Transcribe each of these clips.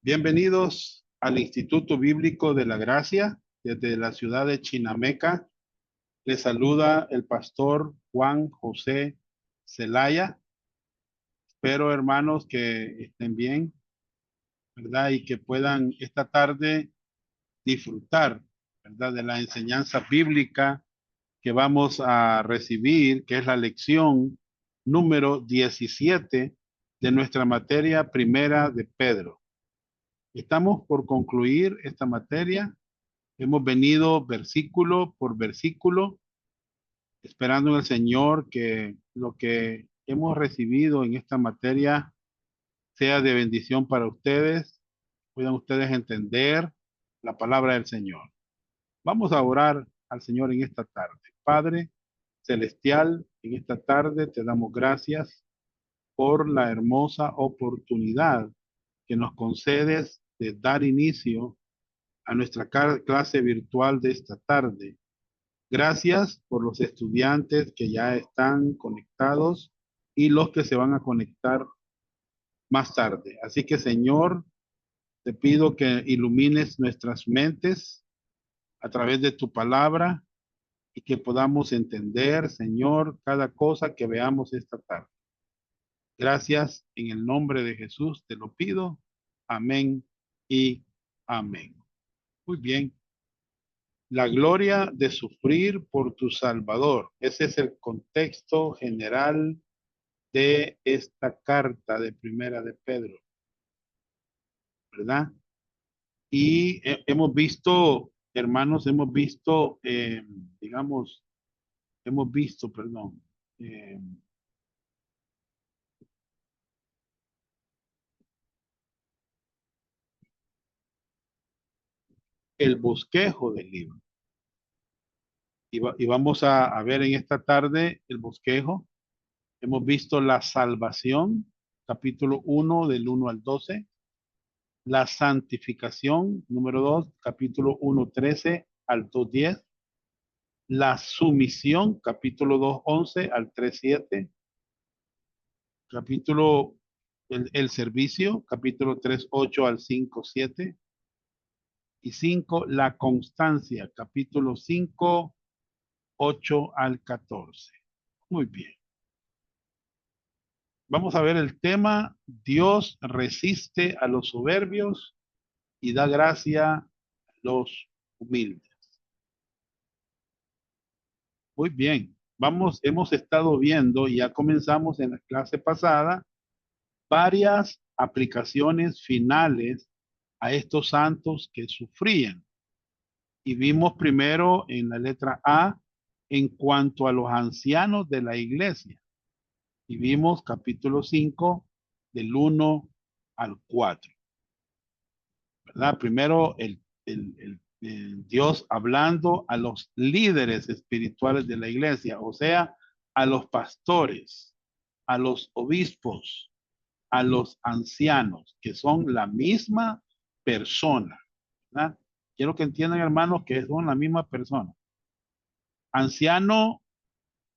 Bienvenidos al Instituto Bíblico de la Gracia desde la ciudad de Chinameca. Les saluda el pastor Juan José Zelaya. Espero, hermanos, que estén bien, ¿verdad? Y que puedan esta tarde disfrutar, ¿verdad? De la enseñanza bíblica que vamos a recibir, que es la lección número 17 de nuestra materia primera de Pedro. Estamos por concluir esta materia. Hemos venido versículo por versículo, esperando en el Señor que lo que hemos recibido en esta materia sea de bendición para ustedes, puedan ustedes entender la palabra del Señor. Vamos a orar al Señor en esta tarde. Padre celestial, en esta tarde te damos gracias por la hermosa oportunidad que nos concedes de dar inicio a nuestra clase virtual de esta tarde. Gracias por los estudiantes que ya están conectados y los que se van a conectar más tarde. Así que, Señor, te pido que ilumines nuestras mentes a través de tu palabra y que podamos entender, Señor, cada cosa que veamos esta tarde. Gracias, en el nombre de Jesús te lo pido. Amén y amén. Muy bien. La gloria de sufrir por tu Salvador. Ese es el contexto general de esta carta de Primera de Pedro, ¿verdad? Y hemos visto, hermanos, digamos, hemos visto, perdón, eh, el bosquejo del libro. Y vamos a ver en esta tarde el bosquejo. Hemos visto la salvación, capítulo 1 del 1 al 12. La santificación, número 2, capítulo 1, 13 al 2, 10. La sumisión, capítulo 2, 11 al 3, 7. Capítulo, el servicio, capítulo 3, 8 al 5, 7. Y 5, la constancia, capítulo 5, 8 al 14. Muy bien. Vamos a ver el tema: Dios resiste a los soberbios y da gracia a los humildes. Muy bien. Hemos estado viendo, y ya comenzamos en la clase pasada, varias aplicaciones finales a estos santos que sufrían. Y vimos primero en la letra A en cuanto a los ancianos de la iglesia. Y vimos capítulo 5 del 1 al 4. ¿Verdad? Primero el Dios hablando a los líderes espirituales de la iglesia, o sea, a los pastores, a los obispos, a los ancianos, que son la misma persona, ¿verdad? Quiero que entiendan, hermanos, que son la misma persona. Anciano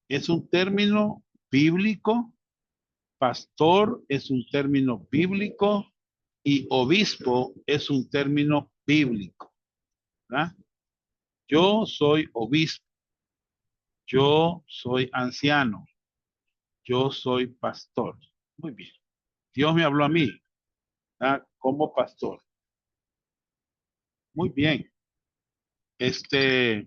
es un término bíblico, pastor es un término bíblico y obispo es un término bíblico, ¿verdad? Yo soy obispo, yo soy anciano, yo soy pastor. Muy bien. Dios me habló a mí, ¿verdad? Como pastor. Muy bien. Este,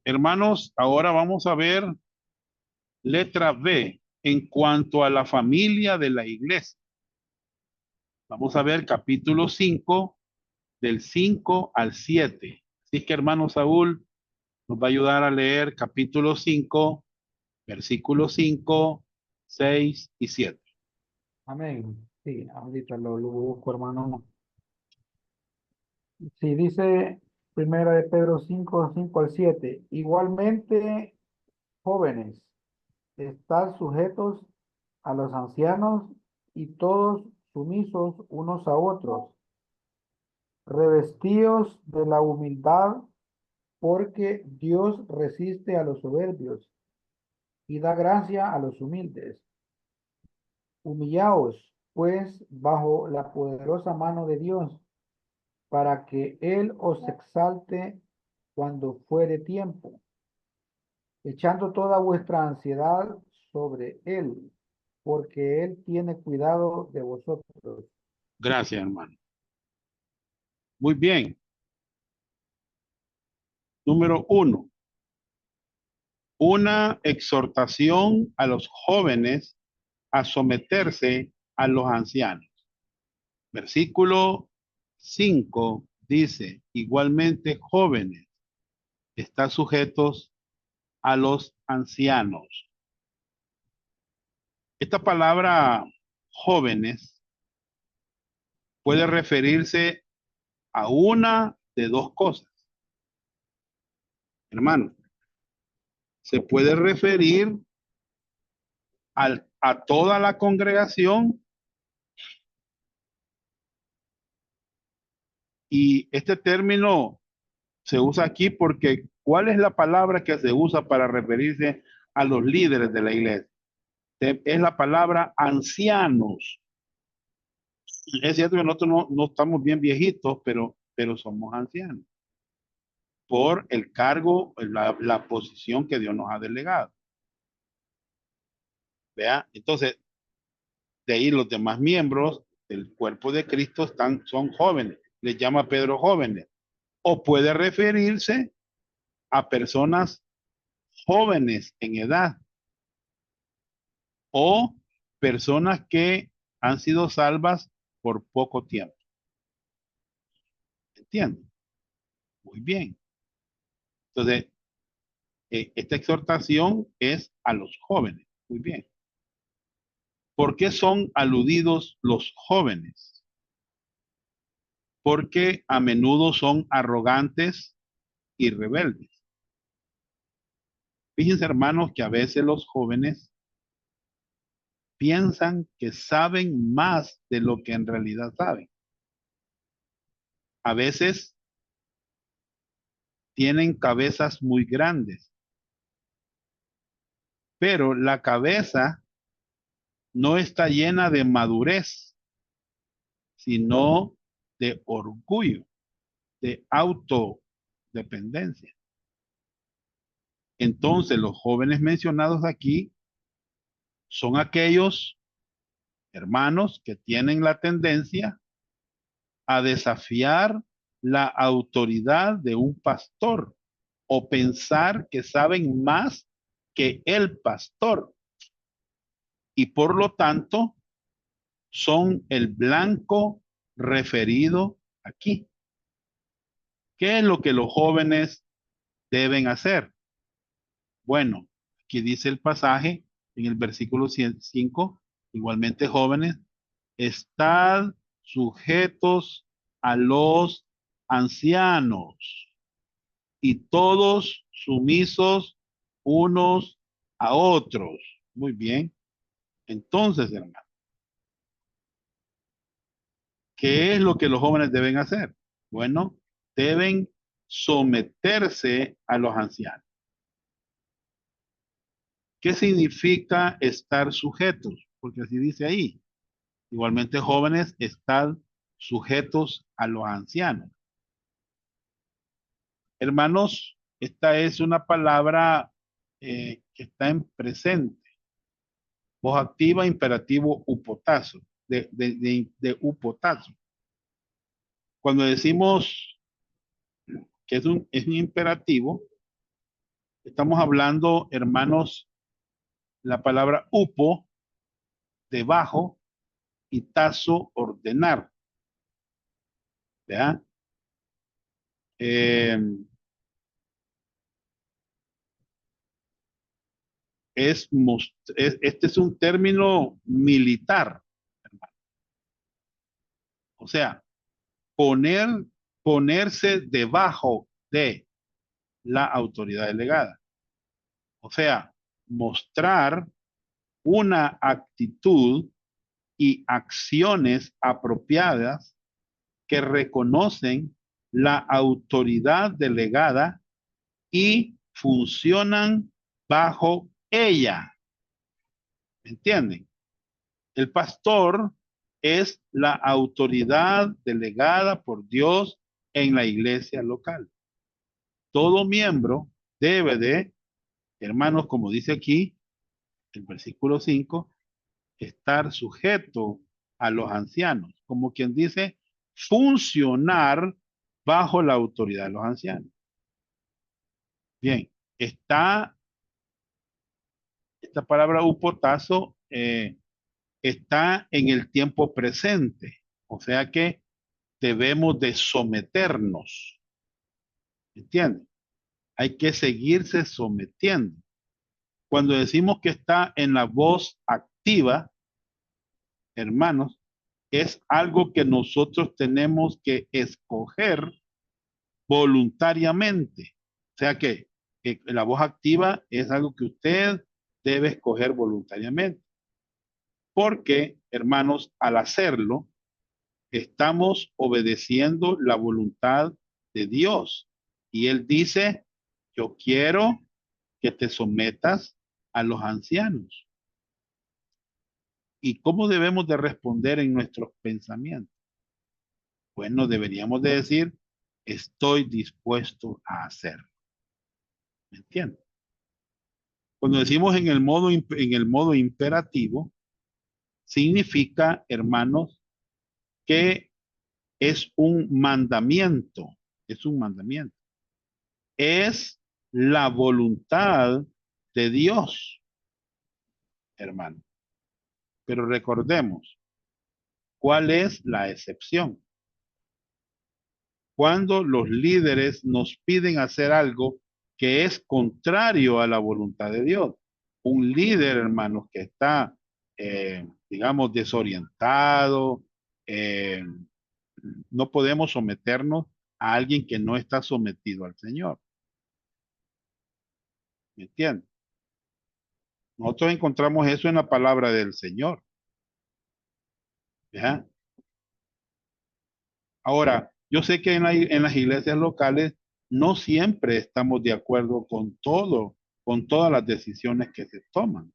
hermanos, ahora vamos a ver letra B en cuanto a la familia de la iglesia. Vamos a ver capítulo 5 del 5 al 7. Así que, hermano Saúl nos va a ayudar a leer capítulo 5, versículos 5, 6 y 7. Amén. Sí, ahorita lo busco, hermano. Sí, dice Primera de Pedro 5 5 al 7. Igualmente, jóvenes, estad sujetos a los ancianos y todos sumisos unos a otros, revestidos de la humildad porque Dios resiste a los soberbios y da gracia a los humildes. Humillaos, pues, bajo la poderosa mano de Dios, para que Él os exalte cuando fuere tiempo, echando toda vuestra ansiedad sobre Él, porque Él tiene cuidado de vosotros. Gracias, hermano. Muy bien. Número 1. Una exhortación a los jóvenes a someterse a los ancianos. Versículo 5 dice, igualmente jóvenes, están sujetos a los ancianos. Esta palabra jóvenes puede referirse a una de dos cosas. Hermano, se puede referir a toda la congregación, y este término se usa aquí porque ¿cuál es la palabra que se usa para referirse a los líderes de la iglesia? Es la palabra ancianos. Es cierto que nosotros no estamos bien viejitos, pero somos ancianos por el cargo, la posición que Dios nos ha delegado. ¿Vea? Entonces, de ahí los demás miembros del cuerpo de Cristo son jóvenes. Les llama Pedro jóvenes. O puede referirse a personas jóvenes en edad o personas que han sido salvas por poco tiempo. ¿Entienden? Muy bien. Entonces, esta exhortación es a los jóvenes. Muy bien. ¿Por qué son aludidos los jóvenes? Porque a menudo son arrogantes y rebeldes. Fíjense, hermanos, que a veces los jóvenes piensan que saben más de lo que en realidad saben. A veces tienen cabezas muy grandes, pero la cabeza no está llena de madurez, sino de orgullo, de autodependencia. Entonces, los jóvenes mencionados aquí son aquellos hermanos que tienen la tendencia a desafiar la autoridad de un pastor o pensar que saben más que el pastor y por lo tanto son el blanco referido aquí. ¿Qué es lo que los jóvenes deben hacer? Bueno, aquí dice el pasaje en el versículo 5, igualmente jóvenes, estad sujetos a los ancianos y todos sumisos unos a otros. Muy bien. Entonces, hermano, ¿qué es lo que los jóvenes deben hacer? Bueno, deben someterse a los ancianos. ¿Qué significa estar sujetos? Porque así dice ahí. Igualmente, jóvenes, están sujetos a los ancianos. Hermanos, esta es una palabra que está en presente. Voz activa, imperativo, upotazo, de upotazo. Cuando decimos que es un imperativo, estamos hablando, hermanos, la palabra upo, debajo, y tazo, ordenar. ¿Verdad? Eh, este es un término militar, hermano. O sea, poner, ponerse debajo de la autoridad delegada. O sea, mostrar una actitud y acciones apropiadas que reconocen la autoridad delegada y funcionan bajo ella. ¿Me entienden? El pastor es la autoridad delegada por Dios en la iglesia local. Todo miembro debe de, hermanos, como dice aquí, el versículo 5, estar sujeto a los ancianos, como quien dice, funcionar bajo la autoridad de los ancianos. Bien, está esta palabra upotazo está en el tiempo presente, o sea que debemos de someternos, ¿entiendes? Hay que seguirse sometiendo. Cuando decimos que está en la voz activa, hermanos, es algo que nosotros tenemos que escoger voluntariamente. O sea que la voz activa es algo que usted debe escoger voluntariamente. Porque, hermanos, al hacerlo, estamos obedeciendo la voluntad de Dios. Y Él dice, yo quiero que te sometas a los ancianos. ¿Y cómo debemos de responder en nuestros pensamientos? Bueno, deberíamos de decir, estoy dispuesto a hacerlo. ¿Me entiendes? Cuando decimos en el modo imperativo, significa, hermanos, que es un mandamiento, es un mandamiento. Es la voluntad de Dios, hermano. Pero recordemos, ¿cuál es la excepción? Cuando los líderes nos piden hacer algo que es contrario a la voluntad de Dios. Un líder, hermanos, que está, digamos, desorientado, eh, no podemos someternos a alguien que no está sometido al Señor. ¿Me entiendes? Nosotros encontramos eso en la palabra del Señor. ¿Ya? Ahora, yo sé que en las iglesias locales no siempre estamos de acuerdo con todo, con todas las decisiones que se toman.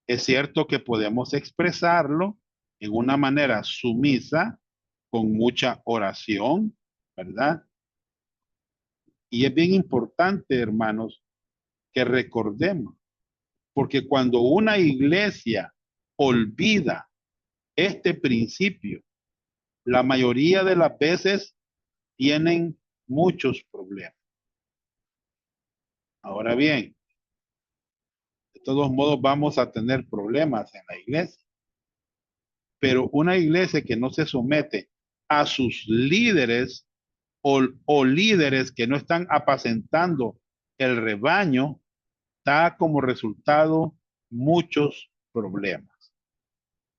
Es cierto que podemos expresarlo en una manera sumisa, con mucha oración, ¿verdad? Y es bien importante, hermanos, que recordemos, porque cuando una iglesia olvida este principio, la mayoría de las veces tienen muchos problemas. Ahora bien, de todos modos vamos a tener problemas en la iglesia, pero una iglesia que no se somete a sus líderes o líderes que no están apacentando el rebaño, da como resultado muchos problemas.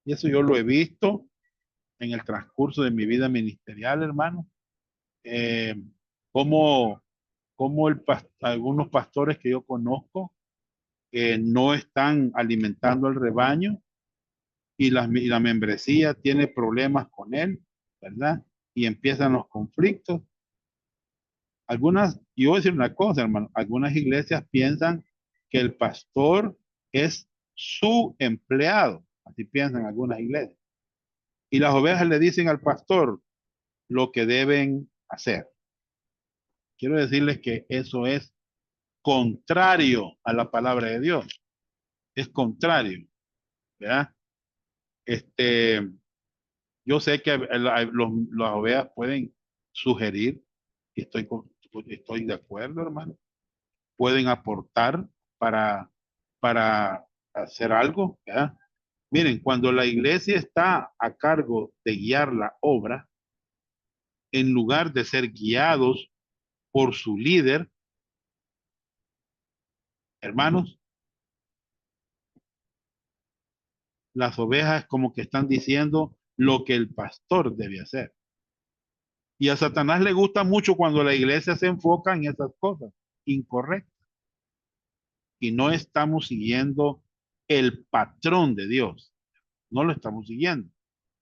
Y eso yo lo he visto en el transcurso de mi vida ministerial, hermano. Eh, como, como algunos pastores que yo conozco no están alimentando el rebaño y la membresía tiene problemas con él, ¿verdad? Y empiezan los conflictos. Algunas, y voy a decir una cosa, hermano, algunas iglesias piensan que el pastor es su empleado, así piensan algunas iglesias. Y las ovejas le dicen al pastor lo que deben hacer. Quiero decirles que eso es contrario a la palabra de Dios. Es contrario, ¿verdad? Este, yo sé que las ovejas pueden sugerir, y estoy de acuerdo, hermano. Pueden aportar para, para hacer algo, ¿verdad? Miren, cuando la iglesia está a cargo de guiar la obra, en lugar de ser guiados por su líder, hermanos, las ovejas como que están diciendo lo que el pastor debe hacer. Y a Satanás le gusta mucho cuando la iglesia se enfoca en esas cosas incorrectas y no estamos siguiendo el patrón de Dios. No lo estamos siguiendo.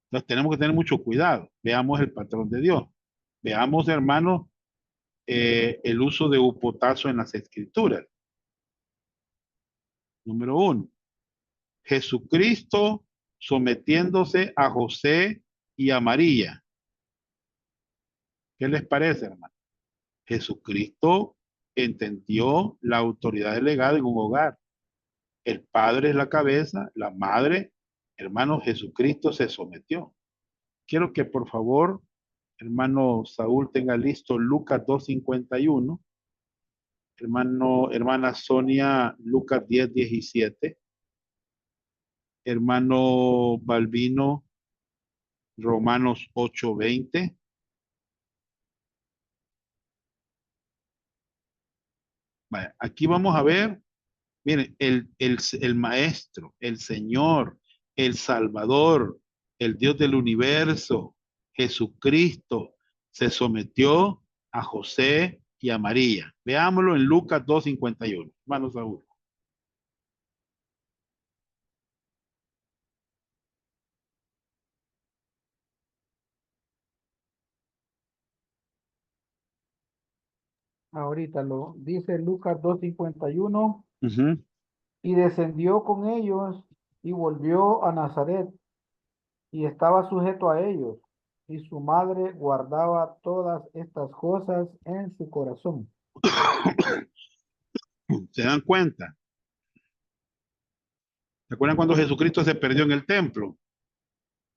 Entonces tenemos que tener mucho cuidado. Veamos el patrón de Dios. Veamos, hermanos, el uso de upotazo en las escrituras. Número 1. Jesucristo sometiéndose a José y a María. ¿Qué les parece, hermano? Jesucristo entendió la autoridad delegada en un hogar. El padre es la cabeza, la madre, hermano, Jesucristo se sometió. Quiero que por favor, hermano Saúl, tenga listo Lucas 2:51. Hermana Sonia, Lucas 10:17. Hermano Balbino, Romanos 8:20. Vaya, aquí vamos a ver, miren, el Maestro, el Señor, el Salvador, el Dios del universo, Jesucristo, se sometió a José y a María. Veámoslo en Lucas 2:51. Hermano Saúl. Ahorita lo dice Lucas 2:51. Ujú. Y descendió con ellos y volvió a Nazaret y estaba sujeto a ellos. Y su madre guardaba todas estas cosas en su corazón. ¿Se dan cuenta? ¿Se acuerdan cuando Jesucristo se perdió en el templo?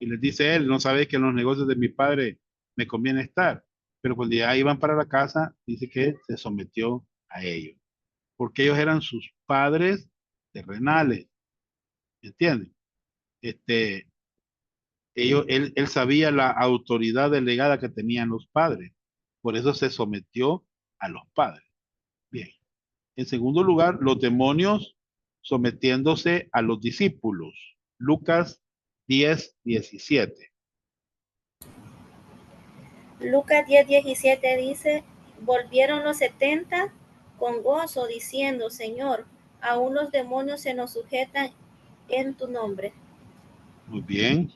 Y les dice él, no sabéis que en los negocios de mi padre me conviene estar. Pero cuando ya iban para la casa, dice que se sometió a ellos. Porque ellos eran sus padres terrenales. ¿Entienden? Este, él sabía la autoridad delegada que tenían los padres. Por eso se sometió a los padres. Bien. En segundo lugar, los demonios sometiéndose a los discípulos. Lucas 10:17. Lucas 10:17 dice, volvieron los 70 con gozo diciendo, Señor, aún los demonios se nos sujetan en tu nombre. Muy bien.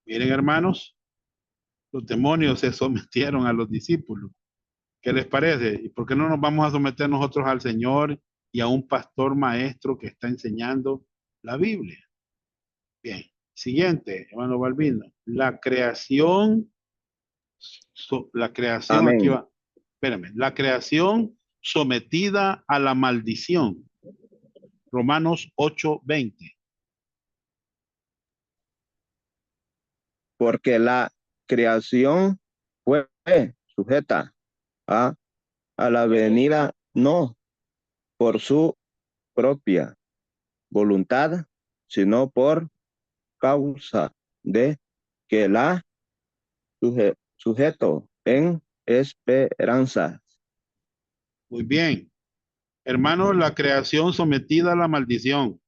Miren, hermanos, los demonios se sometieron a los discípulos. ¿Qué les parece? ¿Y por qué no nos vamos a someter nosotros al Señor y a un pastor maestro que está enseñando la Biblia? Bien. Siguiente, hermano Balbino. La creación, aquí Amén. va. Espérame. La creación sometida a la maldición. Romanos 8:20. Porque la creación fue sujeta a, a la venida no por su propia voluntad, sino por causa de que la sujeto en esperanza. Muy bien. Hermano, la creación sometida a la maldición.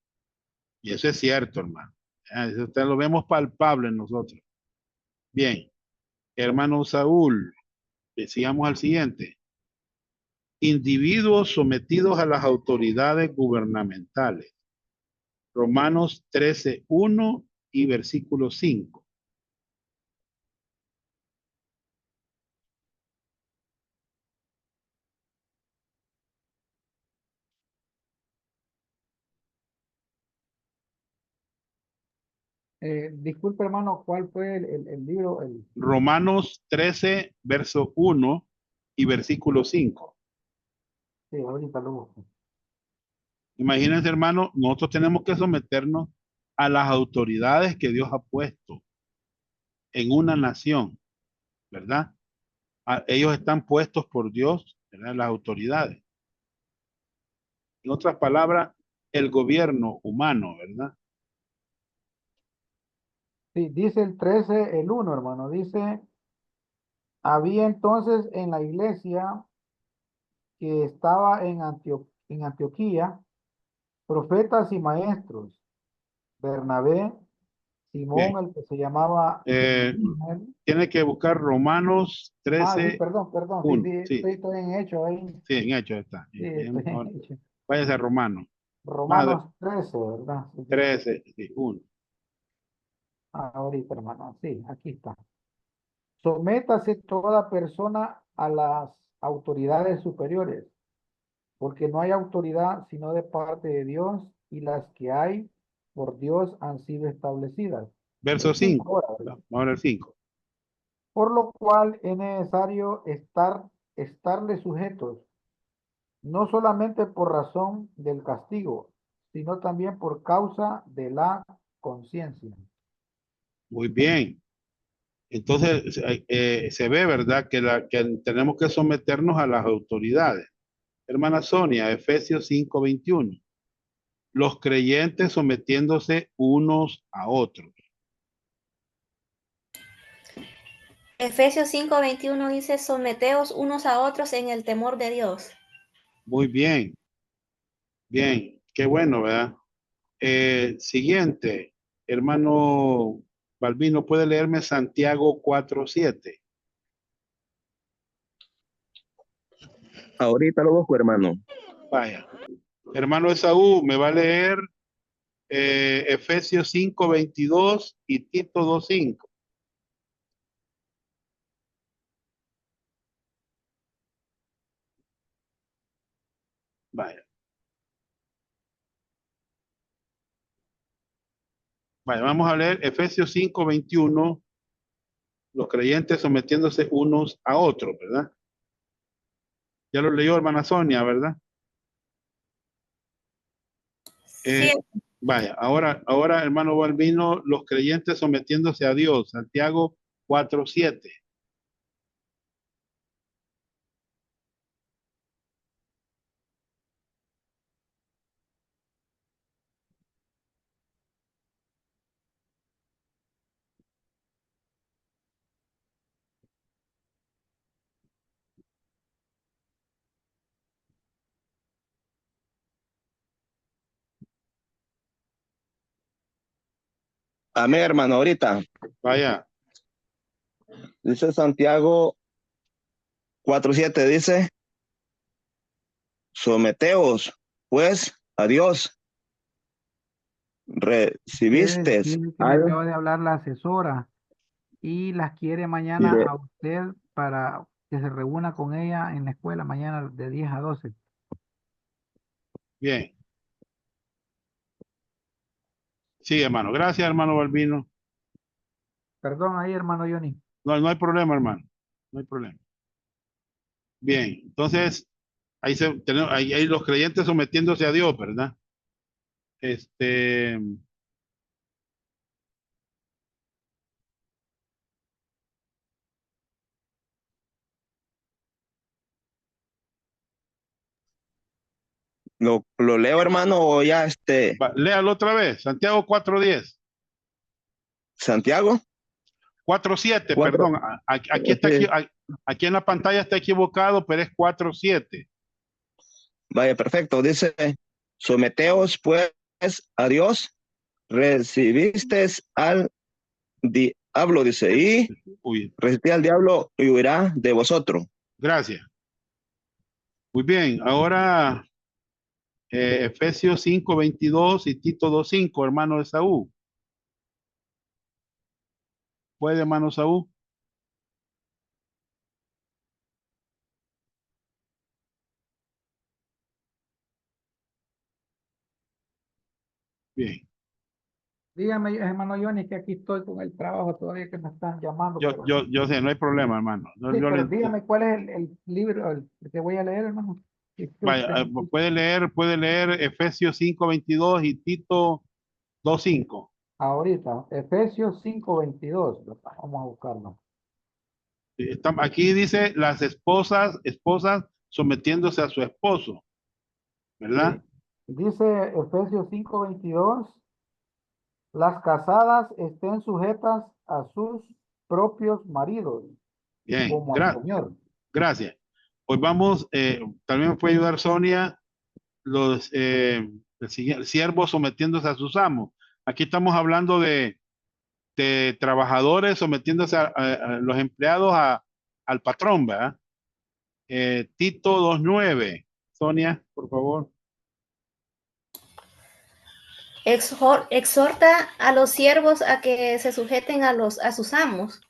Y eso es cierto, hermano. Eso usted lo vemos palpable en nosotros. Bien. Hermano Saúl, sigamos al siguiente. Individuos sometidos a las autoridades gubernamentales. Romanos 13:1 y versículo 5. Disculpe, hermano, ¿cuál fue el libro? Romanos 13, verso 1 y versículo 5. Sí, ahorita lo busco. Imagínense, hermano, nosotros tenemos que someternos a las autoridades que Dios ha puesto en una nación, ¿verdad? Ellos están puestos por Dios, ¿verdad? Las autoridades. En otras palabras, el gobierno humano, ¿verdad? Sí, dice el 13, el 1, hermano. Dice, había entonces en la iglesia que estaba en Antioquía profetas y maestros. Bernabé, Bien. Simón, el que se llamaba Eh, Niger. tiene que buscar Romanos Sí, 13, perdón, sí, 1. Sí, estoy en hecho ahí. sí, en hecho está. Sí, estoy en hecho. Váyase a Romanos. Madre, Romanos 13, ¿verdad? Sí, sí. 13, sí, 1. Ahorita, hermano, sí, aquí está. Sométase toda persona a las autoridades superiores, porque no hay autoridad sino de parte de Dios, y las que hay por Dios han sido establecidas. Verso El 5 5. ahora, ¿verdad? Vamos a ver el 5. Por lo cual es necesario estarle sujetos, no solamente por razón del castigo, sino también por causa de la conciencia. Muy bien. Entonces, se ve, ¿verdad? Que tenemos que someternos a las autoridades. Hermana Sonia, Efesios 5:21. Los creyentes sometiéndose unos a otros. Efesios 5:21 dice, someteos unos a otros en el temor de Dios. Muy bien. Bien. Qué bueno, ¿verdad? Siguiente. Hermano Balbino, ¿puede leerme Santiago 4:7? Ahorita lo busco, hermano. Vaya. Hermano Esaú, me va a leer Efesios 5:22 y Tito 2:5. Vaya. Vaya, vamos a leer Efesios 5:21, los creyentes sometiéndose unos a otros, ¿verdad? Ya lo leyó hermana Sonia, ¿verdad? Sí, Vaya, ahora hermano Balbino, los creyentes sometiéndose a Dios, Santiago 4:7. Amén, hermano, ahorita. Vaya, Dice Santiago 4:7, dice, someteos, pues, a Dios. Quiere Recibiste decir que me al... acaba de hablar la asesora y las quiere mañana Mire, a usted para que se reúna con ella en la escuela mañana de 10 a 12. bien. Sí, hermano. Gracias, hermano Balbino. Perdón ahí, hermano Johnny. No, no hay problema, hermano. No hay problema. Bien, entonces, ahí los creyentes sometiéndose a Dios, ¿verdad? Este, lo leo, hermano, o ya léalo otra vez. Santiago 4:10. Santiago 4:7, 4. perdón. Aquí está aquí en la pantalla está equivocado, pero es 4:7. Vaya, perfecto. Dice, someteos, pues, a Dios. Recibiste al diablo, dice, y Uy, resistí al diablo y huirá de vosotros. gracias. Muy bien, ahora Efesios 5:22 y Tito 2:5, hermano de Saúl. ¿Puede, hermano Saúl? Bien. Dígame, hermano Johnny, que aquí estoy con el trabajo todavía que me están llamando, Yo, pero yo, yo sé, no hay problema, hermano. sí, Yo le pero entiendo. dígame cuál es el libro que voy a leer, hermano. Vaya, Disculpe. puede leer Efesios 5:22 y Tito 2:5. Ahorita, Efesios 5:22. Vamos a buscarlo. Aquí dice las esposas sometiéndose a su esposo, ¿verdad? Sí. Dice Efesios 5:22, las casadas estén sujetas a sus propios maridos, Bien, como al Señor. gracias. Hoy vamos, también me puede ayudar Sonia, el siervo sometiéndose a sus amos. Aquí estamos hablando de trabajadores sometiéndose a los empleados al patrón, ¿verdad? Tito 2:9. Sonia, por favor. exhorta a los siervos a que se sujeten a sus amos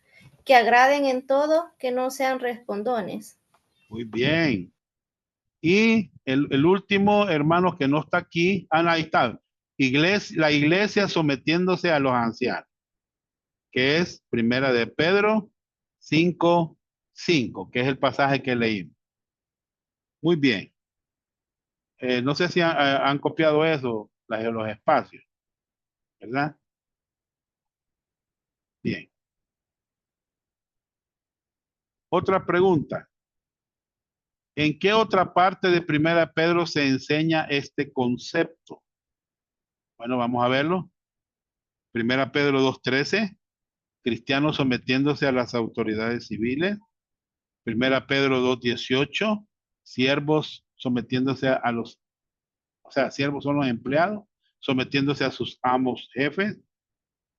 que agraden en todo, que no sean respondones. Muy bien. Y el último, hermanos, que no está aquí, ahí está. La iglesia sometiéndose a los ancianos, que es Primera de Pedro 5:5, que es el pasaje que leímos. Muy bien. No sé si han copiado eso, los espacios, ¿verdad? Bien. Otra pregunta. ¿En qué otra parte de Primera Pedro se enseña este concepto? Bueno, vamos a verlo. Primera Pedro 2:13, cristianos sometiéndose a las autoridades civiles. Primera Pedro 2:18, siervos sometiéndose a los, o sea, siervos son los empleados, sometiéndose a sus amos jefes.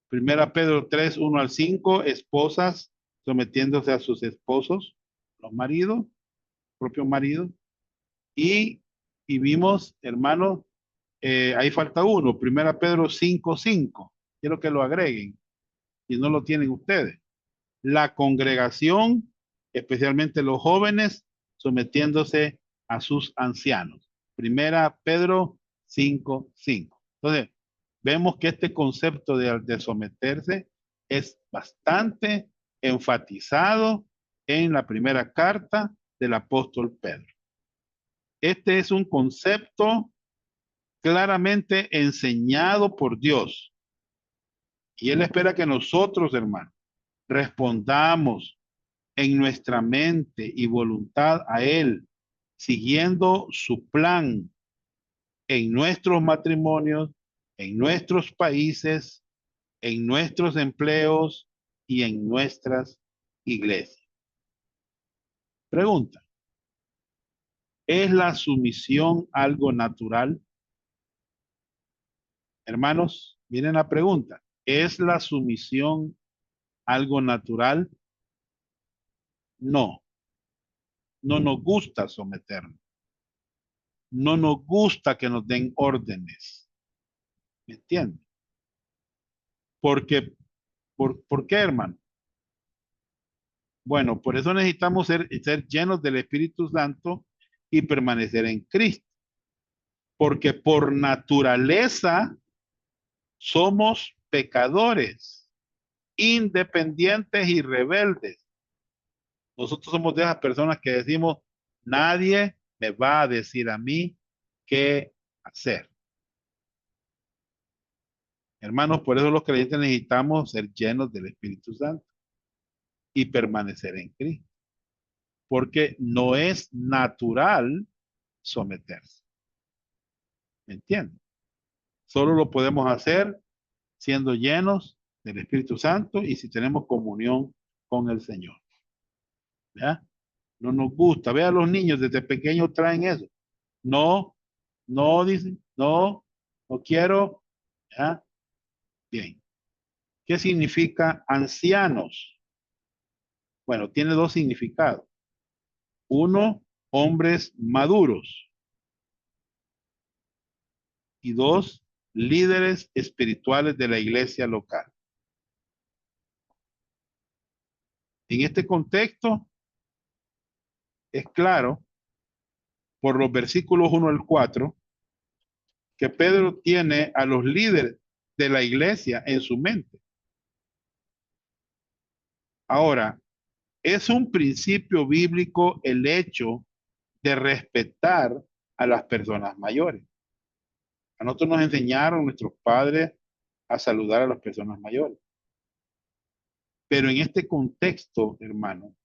Primera Pedro 3:1 al 5, esposas sometiéndose a sus esposos, los maridos, propios maridos. Y vimos, hermanos, ahí falta uno, Primera Pedro 5:5. Quiero que lo agreguen, si no lo tienen ustedes. La congregación, especialmente los jóvenes, sometiéndose a sus ancianos. Primera Pedro 5:5. Entonces, vemos que este concepto de someterse es bastante enfatizado en la primera carta del apóstol Pedro. Este es un concepto claramente enseñado por Dios. Y Él espera que nosotros, hermanos, respondamos en nuestra mente y voluntad a Él, siguiendo su plan en nuestros matrimonios, en nuestros países, en nuestros empleos y en nuestras iglesias. Pregunta: ¿es la sumisión algo natural? Hermanos, miren la pregunta. ¿Es la sumisión algo natural? No, no nos gusta someternos. No nos gusta que nos den órdenes. ¿Me entienden? Porque, ¿por qué, hermano? Bueno, por eso necesitamos ser llenos del Espíritu Santo y permanecer en Cristo. Porque por naturaleza somos pecadores, independientes y rebeldes. Nosotros somos de esas personas que decimos, nadie me va a decir a mí qué hacer. Hermanos, por eso los creyentes necesitamos ser llenos del Espíritu Santo y permanecer en Cristo. Porque no es natural someterse. ¿Me entienden? Solo lo podemos hacer siendo llenos del Espíritu Santo y si tenemos comunión con el Señor. ¿Ya? No nos gusta. Vea, los niños desde pequeños traen eso. No, no, dicen, no, no quiero. ¿Ya? Bien. ¿Qué significa ancianos? Bueno, tiene dos significados. Uno, hombres maduros. Y dos, líderes espirituales de la iglesia local. En este contexto, es claro, por los versículos 1 al 4, que Pedro tiene a los líderes de la iglesia en su mente. Ahora, es un principio bíblico el hecho de respetar a las personas mayores. A nosotros nos enseñaron nuestros padres a saludar a las personas mayores. Pero en este contexto, hermano,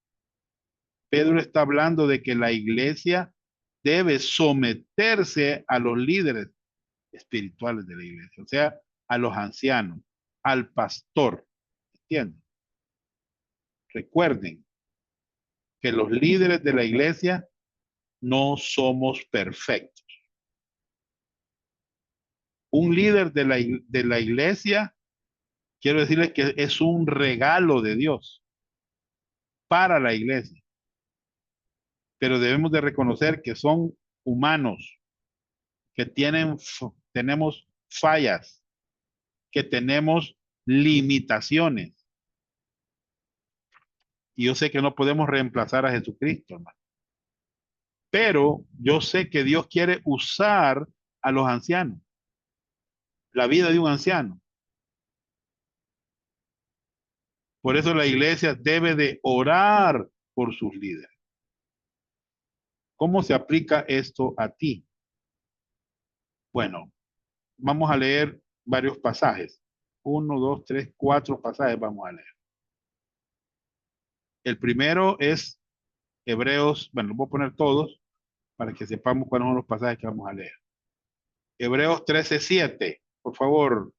Pedro está hablando de que la iglesia debe someterse a los líderes espirituales de la iglesia, o sea, a los ancianos, al pastor. ¿Entienden? Recuerden que los líderes de la iglesia no somos perfectos. Un líder de la iglesia, quiero decirles que es un regalo de Dios para la iglesia. Pero debemos de reconocer que son humanos, que tenemos fallas, que tenemos limitaciones. Y yo sé que no podemos reemplazar a Jesucristo, hermano. Pero yo sé que Dios quiere usar a los ancianos, la vida de un anciano. Por eso la iglesia debe de orar por sus líderes. ¿Cómo se aplica esto a ti? Bueno, vamos a leer varios pasajes. 1, 2, 3, 4 pasajes vamos a leer. El primero es Hebreos, bueno, los voy a poner todos para que sepamos cuáles son los pasajes que vamos a leer. Hebreos 13:7. Por favor,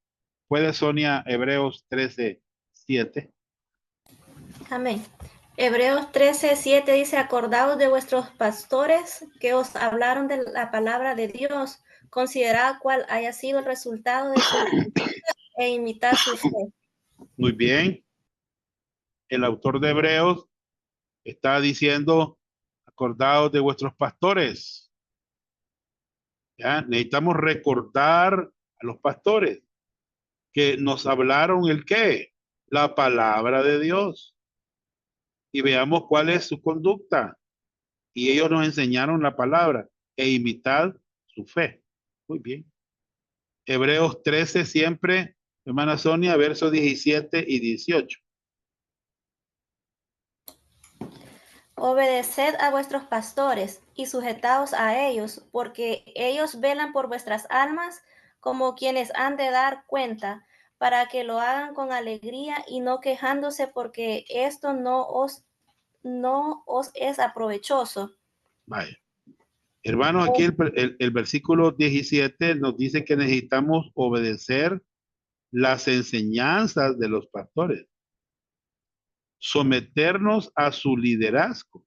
¿puede Sonia Hebreos 13:7? Amén. Hebreos 13:7 dice, acordaos de vuestros pastores que os hablaron de la palabra de Dios, considerad cuál haya sido el resultado de su e imitar su fe. Muy bien. El autor de Hebreos está diciendo, acordaos de vuestros pastores. ¿Ya? Necesitamos recordar a los pastores que nos hablaron el qué, la palabra de Dios. Y veamos cuál es su conducta. Y ellos nos enseñaron la palabra e imitad su fe. Muy bien. Hebreos 13 siempre, hermana Sonia, versos 17 y 18. Obedeced a vuestros pastores y sujetaos a ellos, porque ellos velan por vuestras almas como quienes han de dar cuenta, para que lo hagan con alegría y no quejándose, porque esto no os es aprovechoso. Vaya. Hermanos, aquí el versículo 17 nos dice que necesitamos obedecer las enseñanzas de los pastores, someternos a su liderazgo.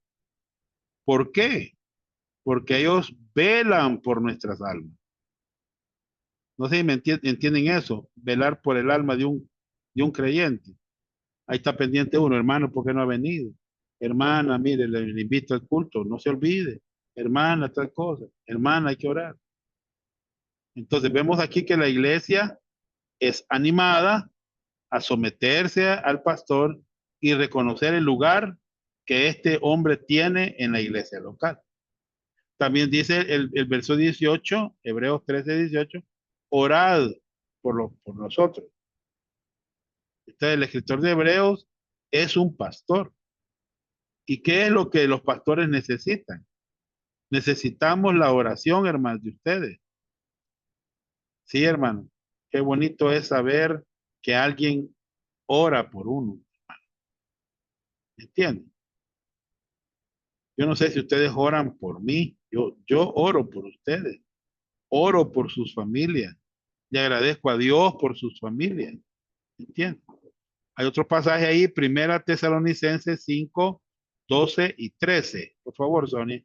¿Por qué? Porque ellos velan por nuestras almas. No sé si me entienden eso, velar por el alma de un creyente. Ahí está pendiente uno, hermano, ¿por qué no ha venido? Hermana, mire, le invito al culto, no se olvide. Hermana, tal cosa. Hermana, hay que orar. Entonces vemos aquí que la iglesia es animada a someterse al pastor y reconocer el lugar que este hombre tiene en la iglesia local. También dice el verso 18, Hebreos 13:18, orad por nosotros. Entonces, el escritor de Hebreos es un pastor. ¿Y qué es lo que los pastores necesitan? Necesitamos la oración, hermanos, de ustedes. Sí, hermano. Qué bonito es saber que alguien ora por uno. ¿Entienden? Yo no sé si ustedes oran por mí. Yo oro por ustedes. Oro por sus familias. Le agradezco a Dios por sus familias. ¿Entienden? Hay otro pasaje ahí, Primera Tesalonicenses 5, 12 y 13. Por favor, Sonia.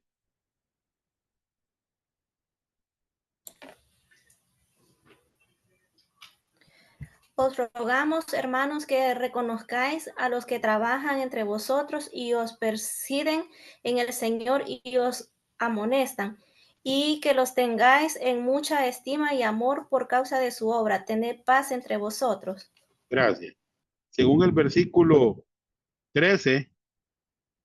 Os rogamos, hermanos, que reconozcáis a los que trabajan entre vosotros y os presiden en el Señor y os amonestan, y que los tengáis en mucha estima y amor por causa de su obra. Tened paz entre vosotros. Gracias. Según el versículo 13,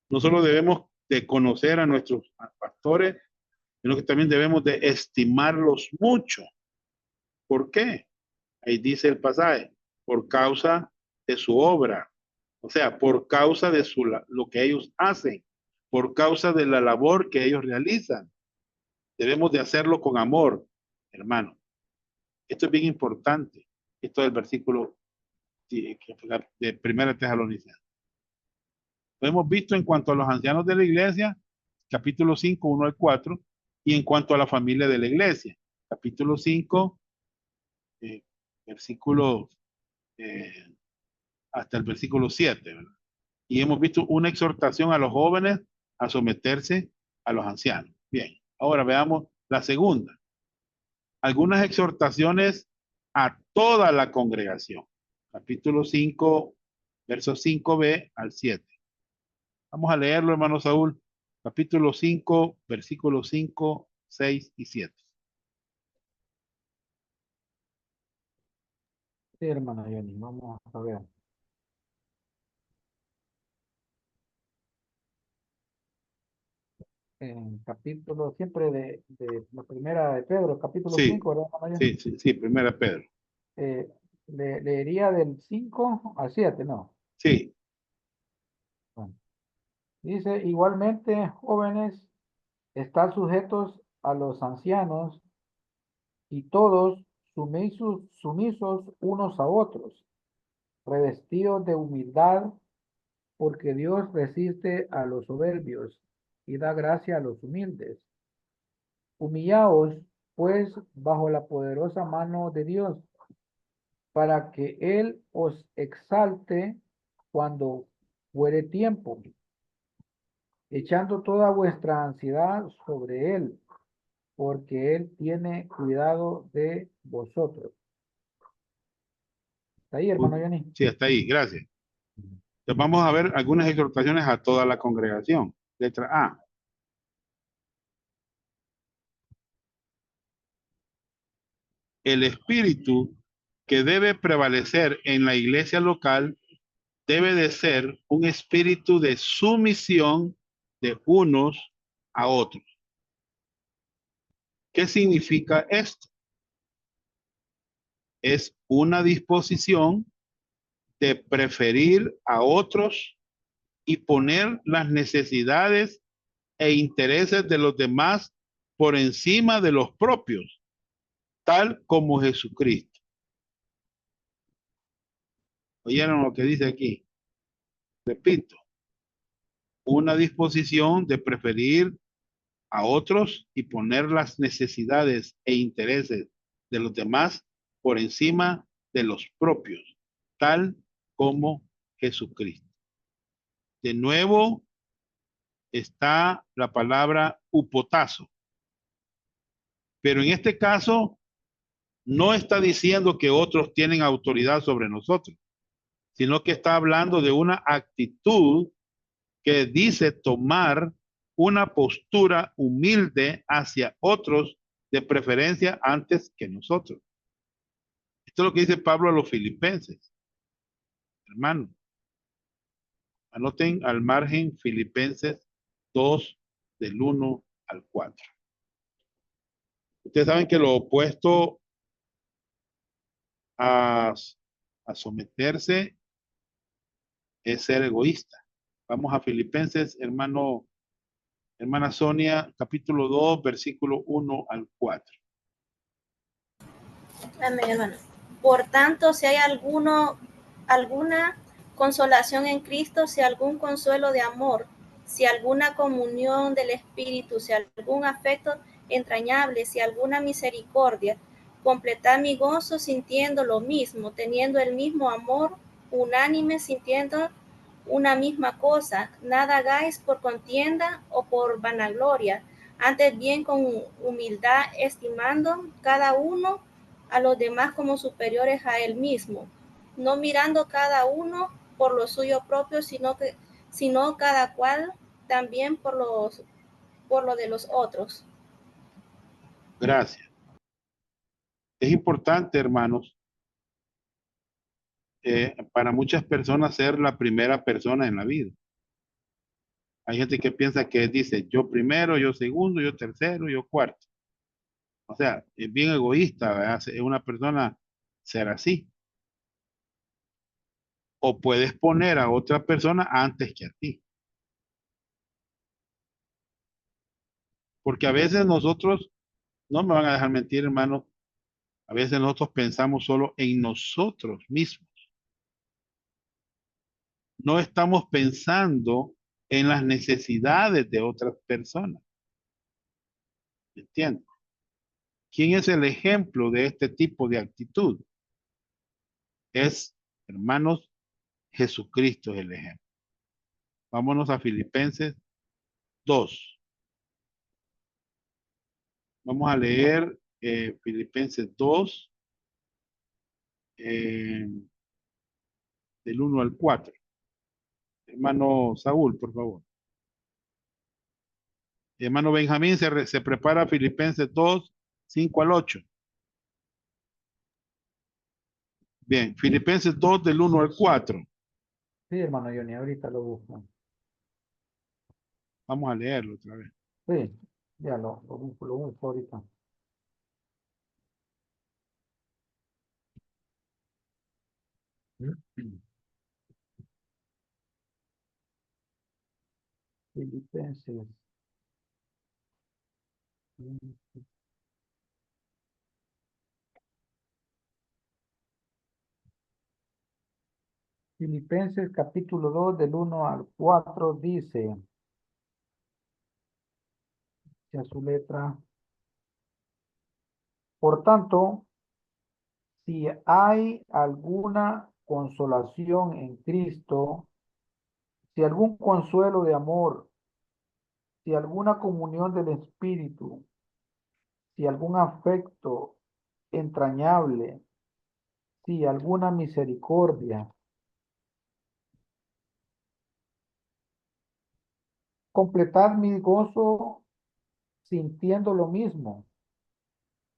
no solo debemos de conocer a nuestros pastores, sino que también debemos de estimarlos mucho. ¿Por qué? Ahí dice el pasaje, por causa de su obra, o sea, por causa de lo que ellos hacen, por causa de la labor que ellos realizan. Debemos de hacerlo con amor, hermano. Esto es bien importante. Esto es el versículo de Primera Tesalonicenses. Lo hemos visto en cuanto a los ancianos de la iglesia, capítulo 5, 1 al 4, y en cuanto a la familia de la iglesia, capítulo 5, versículo hasta el versículo 7, ¿verdad? Y hemos visto una exhortación a los jóvenes a someterse a los ancianos. Bien, ahora veamos la segunda. Algunas exhortaciones a toda la congregación. Capítulo 5, versos 5b al 7. Vamos a leerlo, hermano Saúl. Capítulo 5, versículos 5, 6 y 7. Sí, hermana Jenny, vamos a ver. en capítulo, siempre de la primera de Pedro, capítulo Sí, 5, ¿verdad, hermano? sí, primera Pedro. Leería del 5 al 7, ¿no? Sí, Bueno, dice, igualmente, jóvenes, están sujetos a los ancianos y todos sumisos unos a otros, revestidos de humildad, porque Dios resiste a los soberbios y da gracia a los humildes. Humillaos, pues, bajo la poderosa mano de Dios, para que Él os exalte cuando fuere tiempo, echando toda vuestra ansiedad sobre Él, porque Él tiene cuidado de vosotros. ¿Está ahí, hermano Johnny? sí, hasta ahí, gracias. Entonces vamos a ver algunas exhortaciones a toda la congregación. Letra A. El espíritu que debe prevalecer en la iglesia local debe de ser un espíritu de sumisión de unos a otros. ¿Qué significa esto? Es una disposición de preferir a otros y poner las necesidades e intereses de los demás por encima de los propios, tal como Jesucristo. ¿Oyeron lo que dice aquí? Repito, una disposición de preferir a otros y poner las necesidades e intereses de los demás por encima de los propios, tal como Jesucristo. De nuevo está la palabra upotazo, pero en este caso no está diciendo que otros tienen autoridad sobre nosotros, sino que está hablando de una actitud que dice tomar una postura humilde hacia otros, de preferencia antes que nosotros. Esto es lo que dice Pablo a los filipenses. Hermano, anoten al margen Filipenses 2 del 1 al 4. Ustedes saben que lo opuesto a, a someterse es ser egoísta. Vamos a Filipenses, hermana Sonia, capítulo 2, versículo 1 al 4. Amén, hermano. Por tanto, si hay alguna consolación en Cristo, si algún consuelo de amor, si alguna comunión del Espíritu, si algún afecto entrañable, si alguna misericordia, completad mi gozo sintiendo lo mismo, teniendo el mismo amor, unánime, sintiendo una misma cosa. Nada hagáis por contienda o por vanagloria, antes bien con humildad, estimando cada uno a los demás como superiores a él mismo, no mirando cada uno por lo suyo propio, sino cada cual también por lo de los otros. Gracias. Es importante, hermanos, para muchas personas ser la primera persona en la vida. Hay gente que piensa que dice yo primero, yo segundo, yo tercero, yo cuarto. O sea, es bien egoísta, ¿verdad? Es una persona ser así. O puedes poner a otra persona antes que a ti. Porque a veces nosotros, no me van a dejar mentir, hermanos, a veces nosotros pensamos solo en nosotros mismos. No estamos pensando en las necesidades de otras personas. ¿Entiendes? ¿Quién es el ejemplo de este tipo de actitud? Es, hermanos, Jesucristo es el ejemplo. Vámonos a Filipenses 2. Vamos a leer Filipenses 2, del 1 al 4. Hermano Saúl, por favor. Hermano Benjamín se prepara Filipenses 2, 5 al 8. Bien, Filipenses 2 del 1 al 4. Sí, hermano Johnny, ahorita lo busco. Vamos a leerlo otra vez. Sí, ya lo busco ahorita. Filipenses. Filipenses capítulo 2 del 1 al 4 dice, a su letra, por tanto, si hay alguna consolación en Cristo, si algún consuelo de amor, si alguna comunión del Espíritu, si algún afecto entrañable, si alguna misericordia, completad mi gozo sintiendo lo mismo,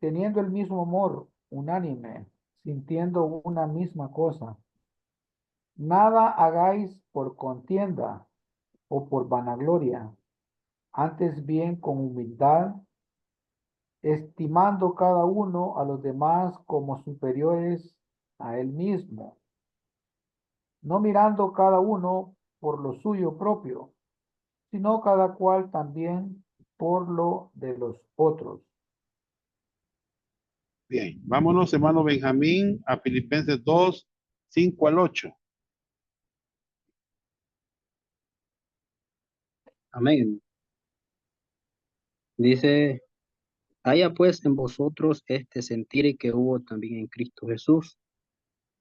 teniendo el mismo amor, unánime, sintiendo una misma cosa. Nada hagáis por contienda o por vanagloria, antes bien con humildad, estimando cada uno a los demás como superiores a él mismo, no mirando cada uno por lo suyo propio, sino cada cual también por lo de los otros. Bien, vámonos, hermano Benjamín, a Filipenses 2, 5 al 8. Amén. Dice, haya pues en vosotros este sentir que hubo también en Cristo Jesús,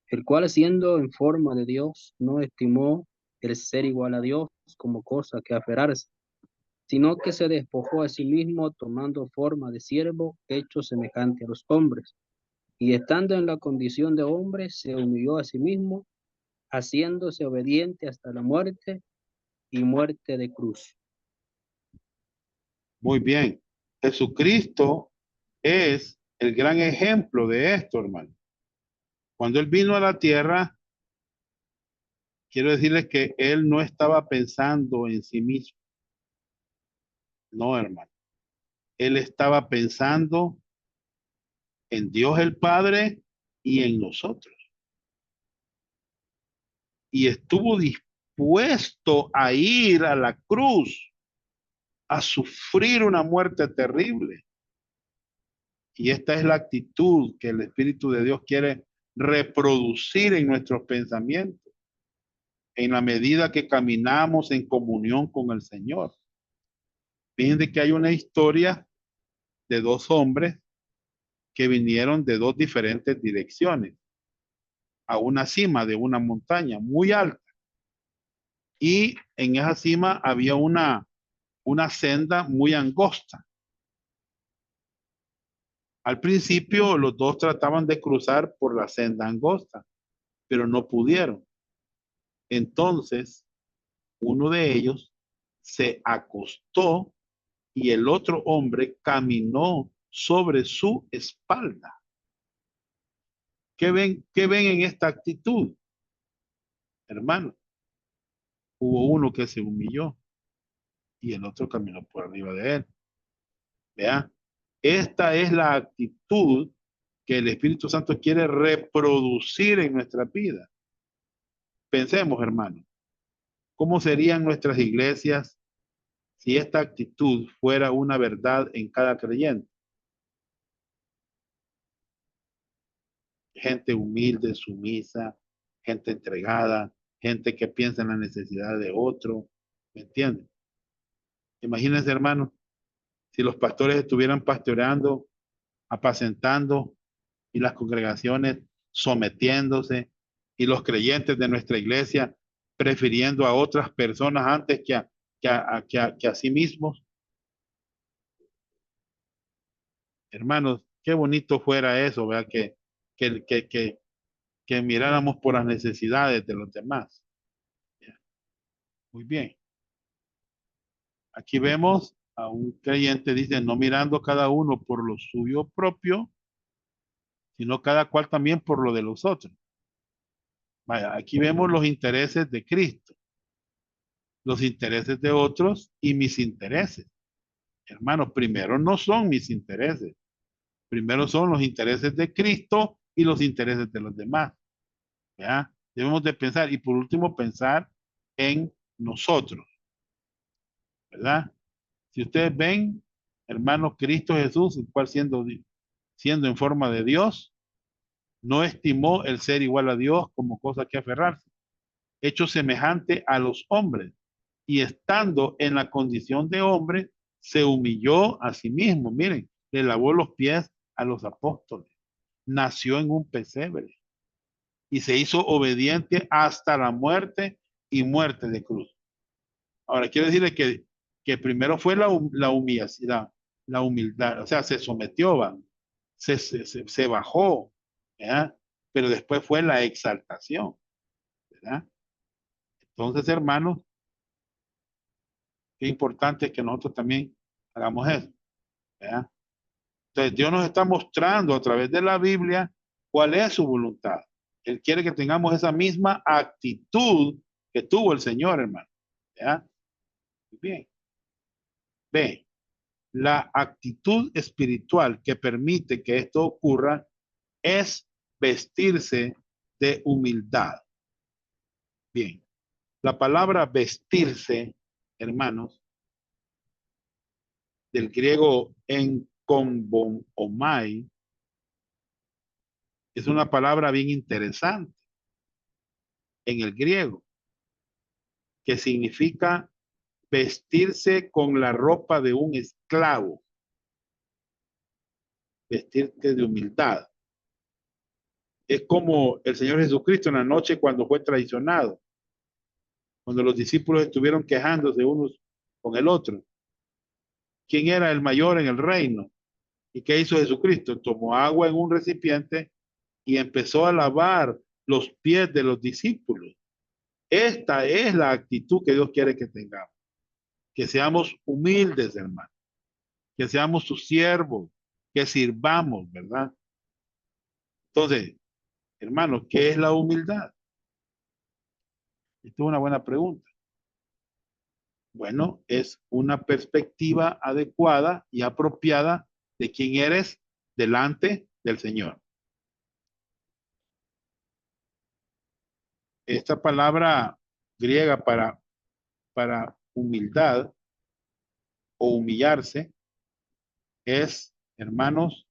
el cual siendo en forma de Dios, no estimó el ser igual a Dios como cosa que aferrarse, sino que se despojó a sí mismo tomando forma de siervo, hecho semejante a los hombres, y estando en la condición de hombre, se humilló a sí mismo, haciéndose obediente hasta la muerte y muerte de cruz. Muy bien. Jesucristo es el gran ejemplo de esto, hermano. Cuando él vino a la tierra, quiero decirles que él no estaba pensando en sí mismo. No, hermano. Él estaba pensando en Dios el Padre y en nosotros. Y estuvo dispuesto a ir a la cruz, a sufrir una muerte terrible. Y esta es la actitud que el Espíritu de Dios quiere reproducir en nuestros pensamientos, en la medida que caminamos en comunión con el Señor. Fíjense que hay una historia de dos hombres que vinieron de dos diferentes direcciones a una cima de una montaña muy alta. Y en esa cima había una senda muy angosta. Al principio los dos trataban de cruzar por la senda angosta, pero no pudieron. Entonces, uno de ellos se acostó y el otro hombre caminó sobre su espalda. Qué ven en esta actitud, hermano? Hubo uno que se humilló y el otro caminó por arriba de él. Vea, esta es la actitud que el Espíritu Santo quiere reproducir en nuestra vida. Pensemos, hermano, ¿cómo serían nuestras iglesias si esta actitud fuera una verdad en cada creyente? Gente humilde, sumisa, gente entregada, gente que piensa en la necesidad de otro, ¿me entienden? Imagínense, hermano, si los pastores estuvieran pastoreando, apacentando y las congregaciones sometiéndose y los creyentes de nuestra iglesia prefiriendo a otras personas antes que a sí mismos. Hermanos, qué bonito fuera eso, ¿verdad? Que miráramos por las necesidades de los demás. Muy bien. Aquí vemos a un creyente, dice, no mirando cada uno por lo suyo propio, sino cada cual también por lo de los otros. Vaya, aquí vemos los intereses de Cristo, los intereses de otros y mis intereses. Hermanos, primero no son mis intereses. Primero son los intereses de Cristo y los intereses de los demás. ¿Ya? Debemos de pensar y por último pensar en nosotros, ¿verdad? Si ustedes ven, hermanos, Cristo Jesús, el cual siendo en forma de Dios, no estimó el ser igual a Dios como cosa que aferrarse, hecho semejante a los hombres, y estando en la condición de hombre, se humilló a sí mismo. Miren, le lavó los pies a los apóstoles, nació en un pesebre y se hizo obediente hasta la muerte y muerte de cruz. Ahora, quiero decirle que primero fue la humillación, la humildad, o sea, se sometió, ¿va? Se bajó, ¿verdad? Pero después fue la exaltación, ¿verdad? Entonces, hermanos, qué importante es que nosotros también hagamos eso, ¿verdad? Entonces, Dios nos está mostrando a través de la Biblia cuál es su voluntad. Él quiere que tengamos esa misma actitud que tuvo el Señor, hermano, ¿verdad? Muy bien. B. La actitud espiritual que permite que esto ocurra es vestirse de humildad. Bien, la palabra vestirse, hermanos, del griego enkombomai, es una palabra bien interesante en el griego, que significa vestirse con la ropa de un esclavo, vestirte de humildad. Es como el Señor Jesucristo en la noche cuando fue traicionado, cuando los discípulos estuvieron quejándose unos con el otro. ¿Quién era el mayor en el reino? ¿Y qué hizo Jesucristo? Tomó agua en un recipiente y empezó a lavar los pies de los discípulos. Esta es la actitud que Dios quiere que tengamos. Que seamos humildes, hermano. Que seamos sus siervos. Que sirvamos, ¿verdad? Entonces, hermanos, ¿qué es la humildad? Esta es una buena pregunta. Bueno, es una perspectiva adecuada y apropiada de quién eres delante del Señor. Esta palabra griega para humildad o humillarse es, hermanos,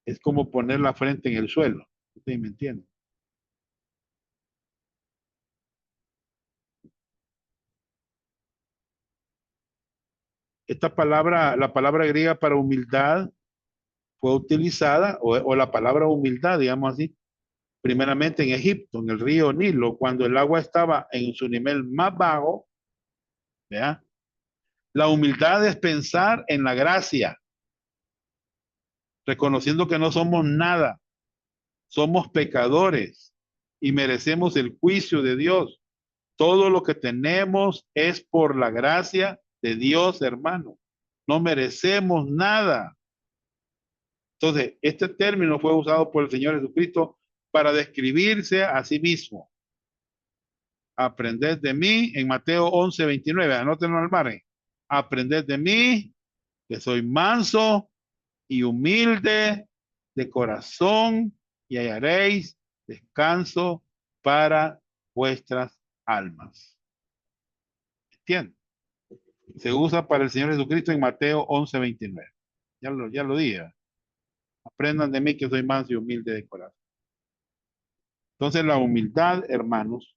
es como poner la frente en el suelo. ¿Ustedes me entienden? Esta palabra, la palabra griega para humildad fue utilizada, o la palabra humildad, digamos así, primeramente en Egipto, en el río Nilo, cuando el agua estaba en su nivel más bajo. ¿Ya? La humildad es pensar en la gracia, reconociendo que no somos nada, somos pecadores y merecemos el juicio de Dios. Todo lo que tenemos es por la gracia de Dios, hermano. No merecemos nada. Entonces, este término fue usado por el Señor Jesucristo para describirse a sí mismo. Aprended de mí en Mateo 11:29. Anótenlo al margen. Aprended de mí, que soy manso y humilde de corazón, y hallaréis descanso para vuestras almas. ¿Entienden? Se usa para el Señor Jesucristo en Mateo 11:29. Ya lo dije. Aprendan de mí que soy manso y humilde de corazón. Entonces la humildad, hermanos,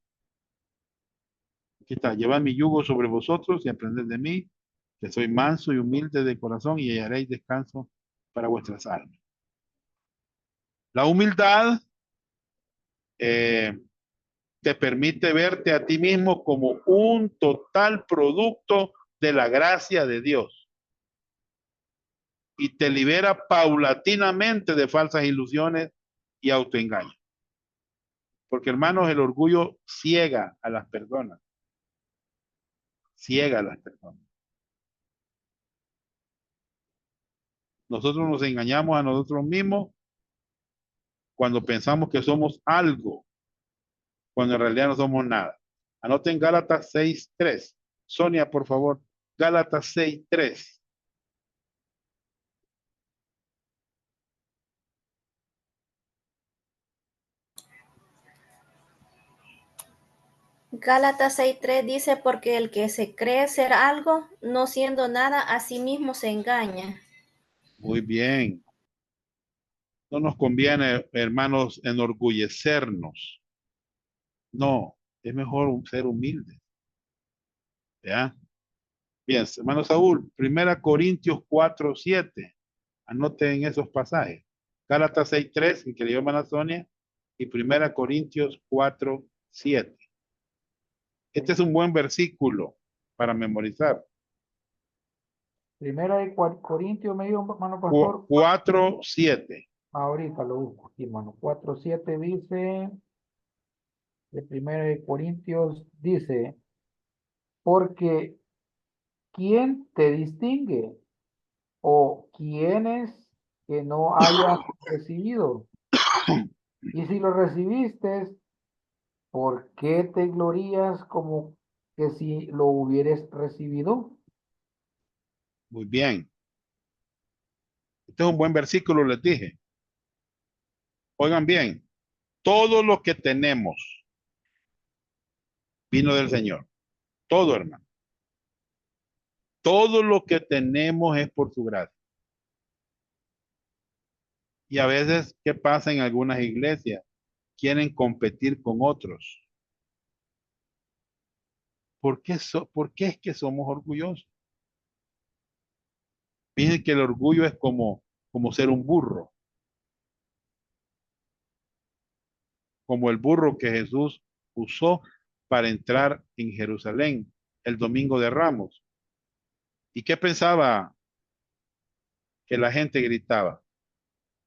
aquí está, llevad mi yugo sobre vosotros y aprended de mí, que soy manso y humilde de corazón, y hallaréis descanso para vuestras almas. La humildad te permite verte a ti mismo como un total producto de la gracia de Dios y te libera paulatinamente de falsas ilusiones y autoengaños. Porque, hermanos, el orgullo ciega a las personas. Ciega a las personas. Nosotros nos engañamos a nosotros mismos cuando pensamos que somos algo, cuando en realidad no somos nada. Anoten Gálatas 6:3. Sonia, por favor. Gálatas 6:3. Gálatas 6:3 dice, porque el que se cree ser algo, no siendo nada, a sí mismo se engaña. Muy bien. No nos conviene, hermanos, enorgullecernos. No, es mejor ser humilde. ¿Ya? Bien, hermano Saúl, 1 Corintios 4:7. Anoten esos pasajes. Gálatas 6:3, el que leyó hermana Sonia, y 1 Corintios 4:7. Este es un buen versículo para memorizar. Primera de Corintios, me dijo, hermano pastor. 4:7. Ahorita lo busco aquí, hermano. 4:7 dice, de Primera de Corintios, dice, porque ¿quién te distingue? ¿O quiénes que no hayas recibido? Y si lo recibiste, ¿por qué te glorías como que si lo hubieras recibido? Muy bien. Este es un buen versículo, les dije. Oigan bien, todo lo que tenemos vino del Señor. Todo, hermano. Todo lo que tenemos es por su gracia. Y a veces, ¿qué pasa en algunas iglesias? Quieren competir con otros. ¿Por qué es que somos orgullosos? Fíjense que el orgullo es como ser un burro. Como el burro que Jesús usó para entrar en Jerusalén el domingo de Ramos. ¿Y qué pensaba que la gente gritaba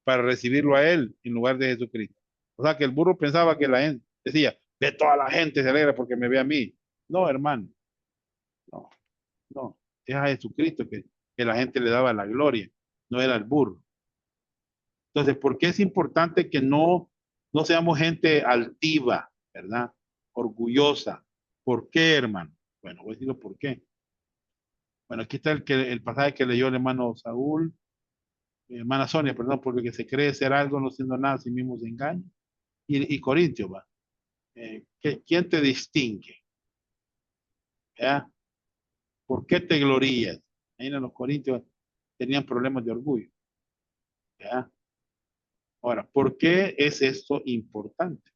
para recibirlo a él en lugar de Jesucristo? O sea, que el burro pensaba que la gente decía, de toda la gente se alegra porque me ve a mí. No, hermano, no, no. Es a Jesucristo que la gente le daba la gloria, no era el burro. Entonces, ¿por qué es importante que no seamos gente altiva, verdad? Orgullosa. ¿Por qué, hermano? Bueno, voy a decirlo por qué. Bueno, aquí está el pasaje que leyó el hermano Saúl, hermana Sonia, perdón, porque que se cree ser algo no siendo nada, sí mismo se engaña. Y Corintios, va. ¿Quién te distingue? ¿Ya? ¿Por qué te glorías? Ahí en los Corintios tenían problemas de orgullo. ¿Ya? Ahora, ¿por qué es esto importante?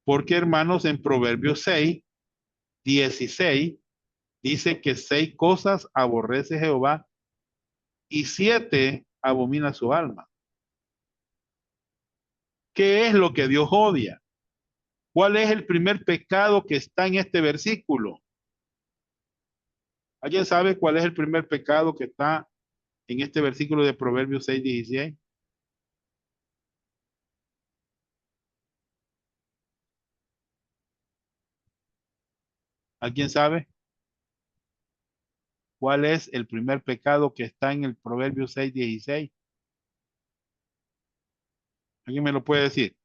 Porque, hermanos, en Proverbios 6:16 dice que 6 cosas aborrece Jehová y 7 abomina su alma. ¿Qué es lo que Dios odia? ¿Cuál es el primer pecado que está en este versículo? ¿Alguien sabe cuál es el primer pecado que está en este versículo de Proverbios 6:16? ¿Alguien sabe cuál es el primer pecado que está en el Proverbios 6:16? ¿Alguien me lo puede decir?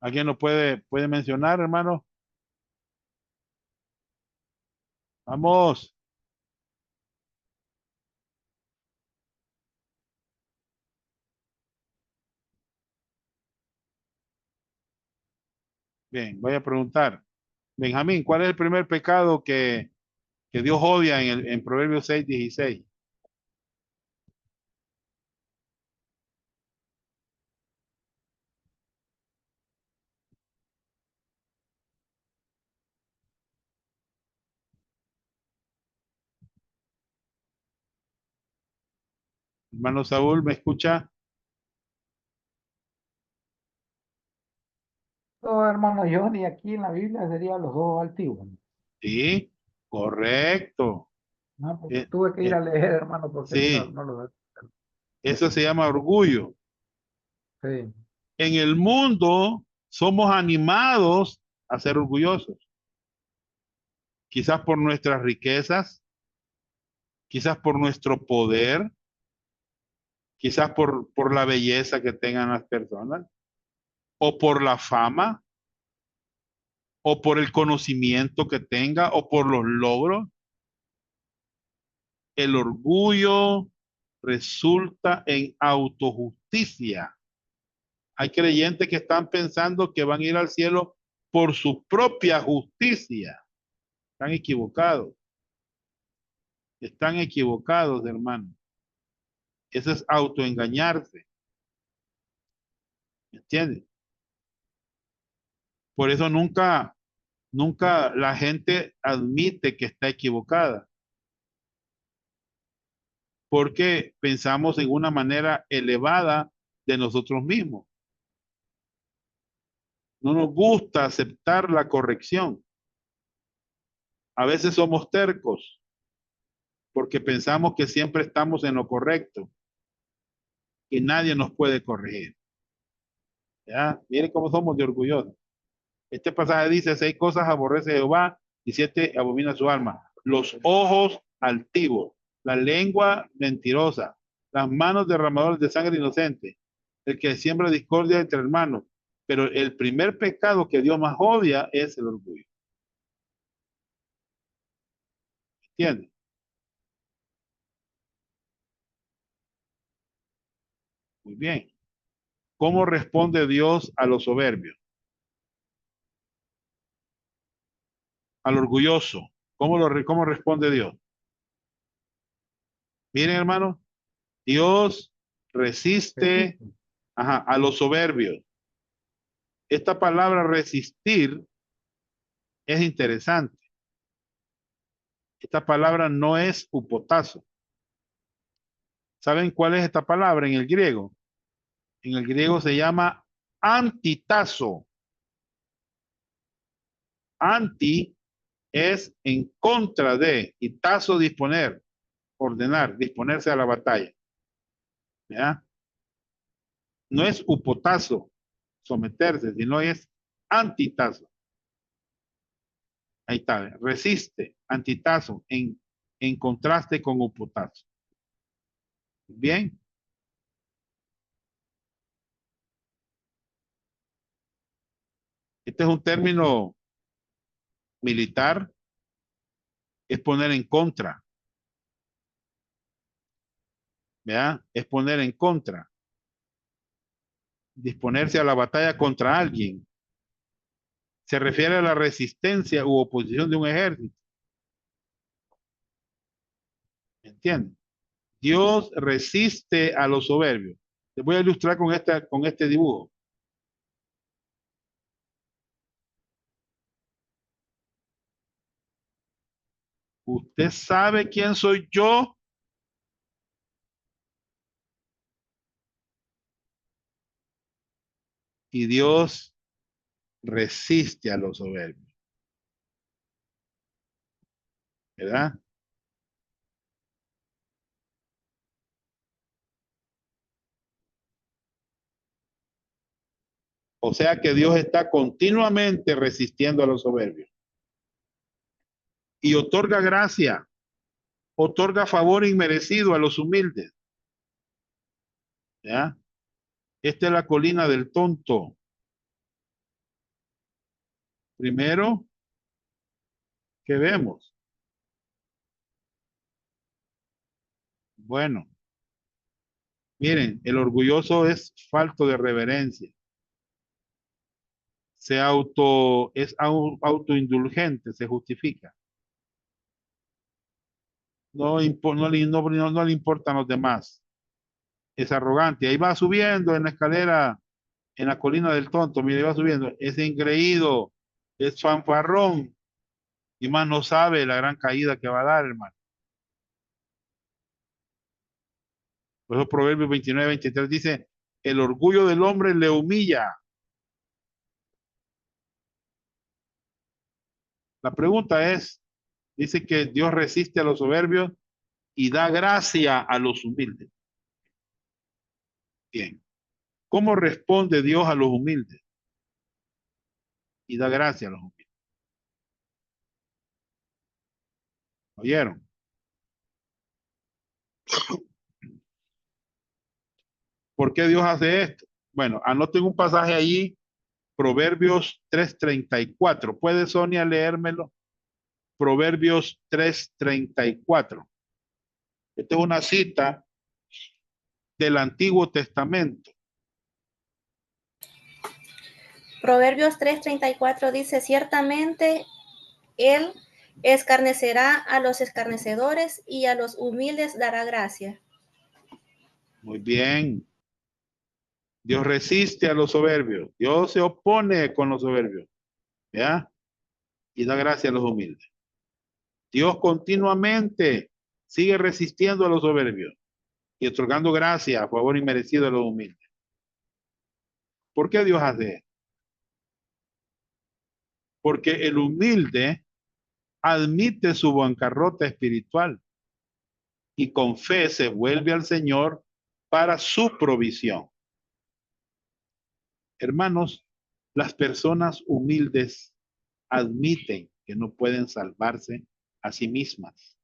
¿Alguien lo puede mencionar, hermano? Vamos. Bien, voy a preguntar. Benjamín, ¿cuál es el primer pecado que Dios odia en Proverbios 6:16? Hermano Saúl, ¿me escucha? No, hermano Johnny, aquí en la Biblia serían los dos altivos. Sí, correcto. No, porque Eh, tuve que ir eh, a leer, hermano, porque aquí no, sí, no lo. eso se llama orgullo. Sí, En el mundo somos animados a ser orgullosos, quizás por nuestras riquezas, quizás por nuestro poder, quizás por la belleza que tengan las personas, o por la fama, o por el conocimiento que tenga, o por los logros. El orgullo resulta en autojusticia. Hay creyentes que están pensando que van a ir al cielo por su propia justicia. Están equivocados. Están equivocados, hermano. Eso es autoengañarse. ¿Me entiendes? Por eso nunca la gente admite que está equivocada. Porque pensamos en una manera elevada de nosotros mismos. No nos gusta aceptar la corrección. A veces somos tercos porque pensamos que siempre estamos en lo correcto y nadie nos puede corregir. ¿Ya? Miren cómo somos de orgullosos. Este pasaje dice, 6 cosas aborrece Jehová y 7 abomina su alma. Los ojos altivos, la lengua mentirosa, las manos derramadoras de sangre inocente, el que siembra discordia entre hermanos. Pero el primer pecado que Dios más odia es el orgullo. ¿Entiendes? Muy bien. ¿Cómo responde Dios a los soberbios? Al orgulloso. ¿Cómo responde Dios? Miren, hermano, Dios resiste a los soberbios. Esta palabra resistir es interesante. Esta palabra no es upotazo. ¿Saben cuál es esta palabra en el griego? En el griego se llama antitazo. Anti es en contra de, y tazo disponer, ordenar, disponerse a la batalla. ¿Ya? No es upotazo, someterse, sino es antitazo. Ahí está, resiste, antitazo, en contraste con upotazo. Bien. Este es un término militar, es poner en contra. ¿Ya? Es poner en contra. Disponerse a la batalla contra alguien. Se refiere a la resistencia u oposición de un ejército. ¿Entienden? Dios resiste a los soberbios. Les voy a ilustrar con este dibujo. ¿Usted sabe quién soy yo? Y Dios resiste a los soberbios. ¿Verdad? O sea que Dios está continuamente resistiendo a los soberbios. Y otorga gracia, otorga favor inmerecido a los humildes. ¿Ya? Esta es la colina del tonto. Primero, ¿qué vemos? Bueno, miren, el orgulloso es falto de reverencia. Es autoindulgente, se justifica. No le importan los demás. Es arrogante. Ahí va subiendo en la escalera, en la colina del tonto. Mire, va subiendo. Es engreído, es fanfarrón. Y más no sabe la gran caída que va a dar, hermano. Por eso Proverbios 29-23 dice, el orgullo del hombre le humilla. La pregunta es, dice que Dios resiste a los soberbios y da gracia a los humildes. Bien. ¿Cómo responde Dios a los humildes? Y da gracia a los humildes. ¿Oyeron? ¿Por qué Dios hace esto? Bueno, anoten un pasaje allí, Proverbios 3:34. ¿Puede Sonia leérmelo? Proverbios 3:34. Esta es una cita del Antiguo Testamento. Proverbios 3:34 dice, ciertamente él escarnecerá a los escarnecedores y a los humildes dará gracia. Muy bien. Dios resiste a los soberbios. Dios se opone con los soberbios. ¿Ya? Y da gracia a los humildes. Dios continuamente sigue resistiendo a los soberbios y otorgando gracia a favor inmerecido a los humildes. ¿Por qué Dios hace esto? Porque el humilde admite su bancarrota espiritual y con fe se vuelve al Señor para su provisión. Hermanos, las personas humildes admiten que no pueden salvarse a sí mismas.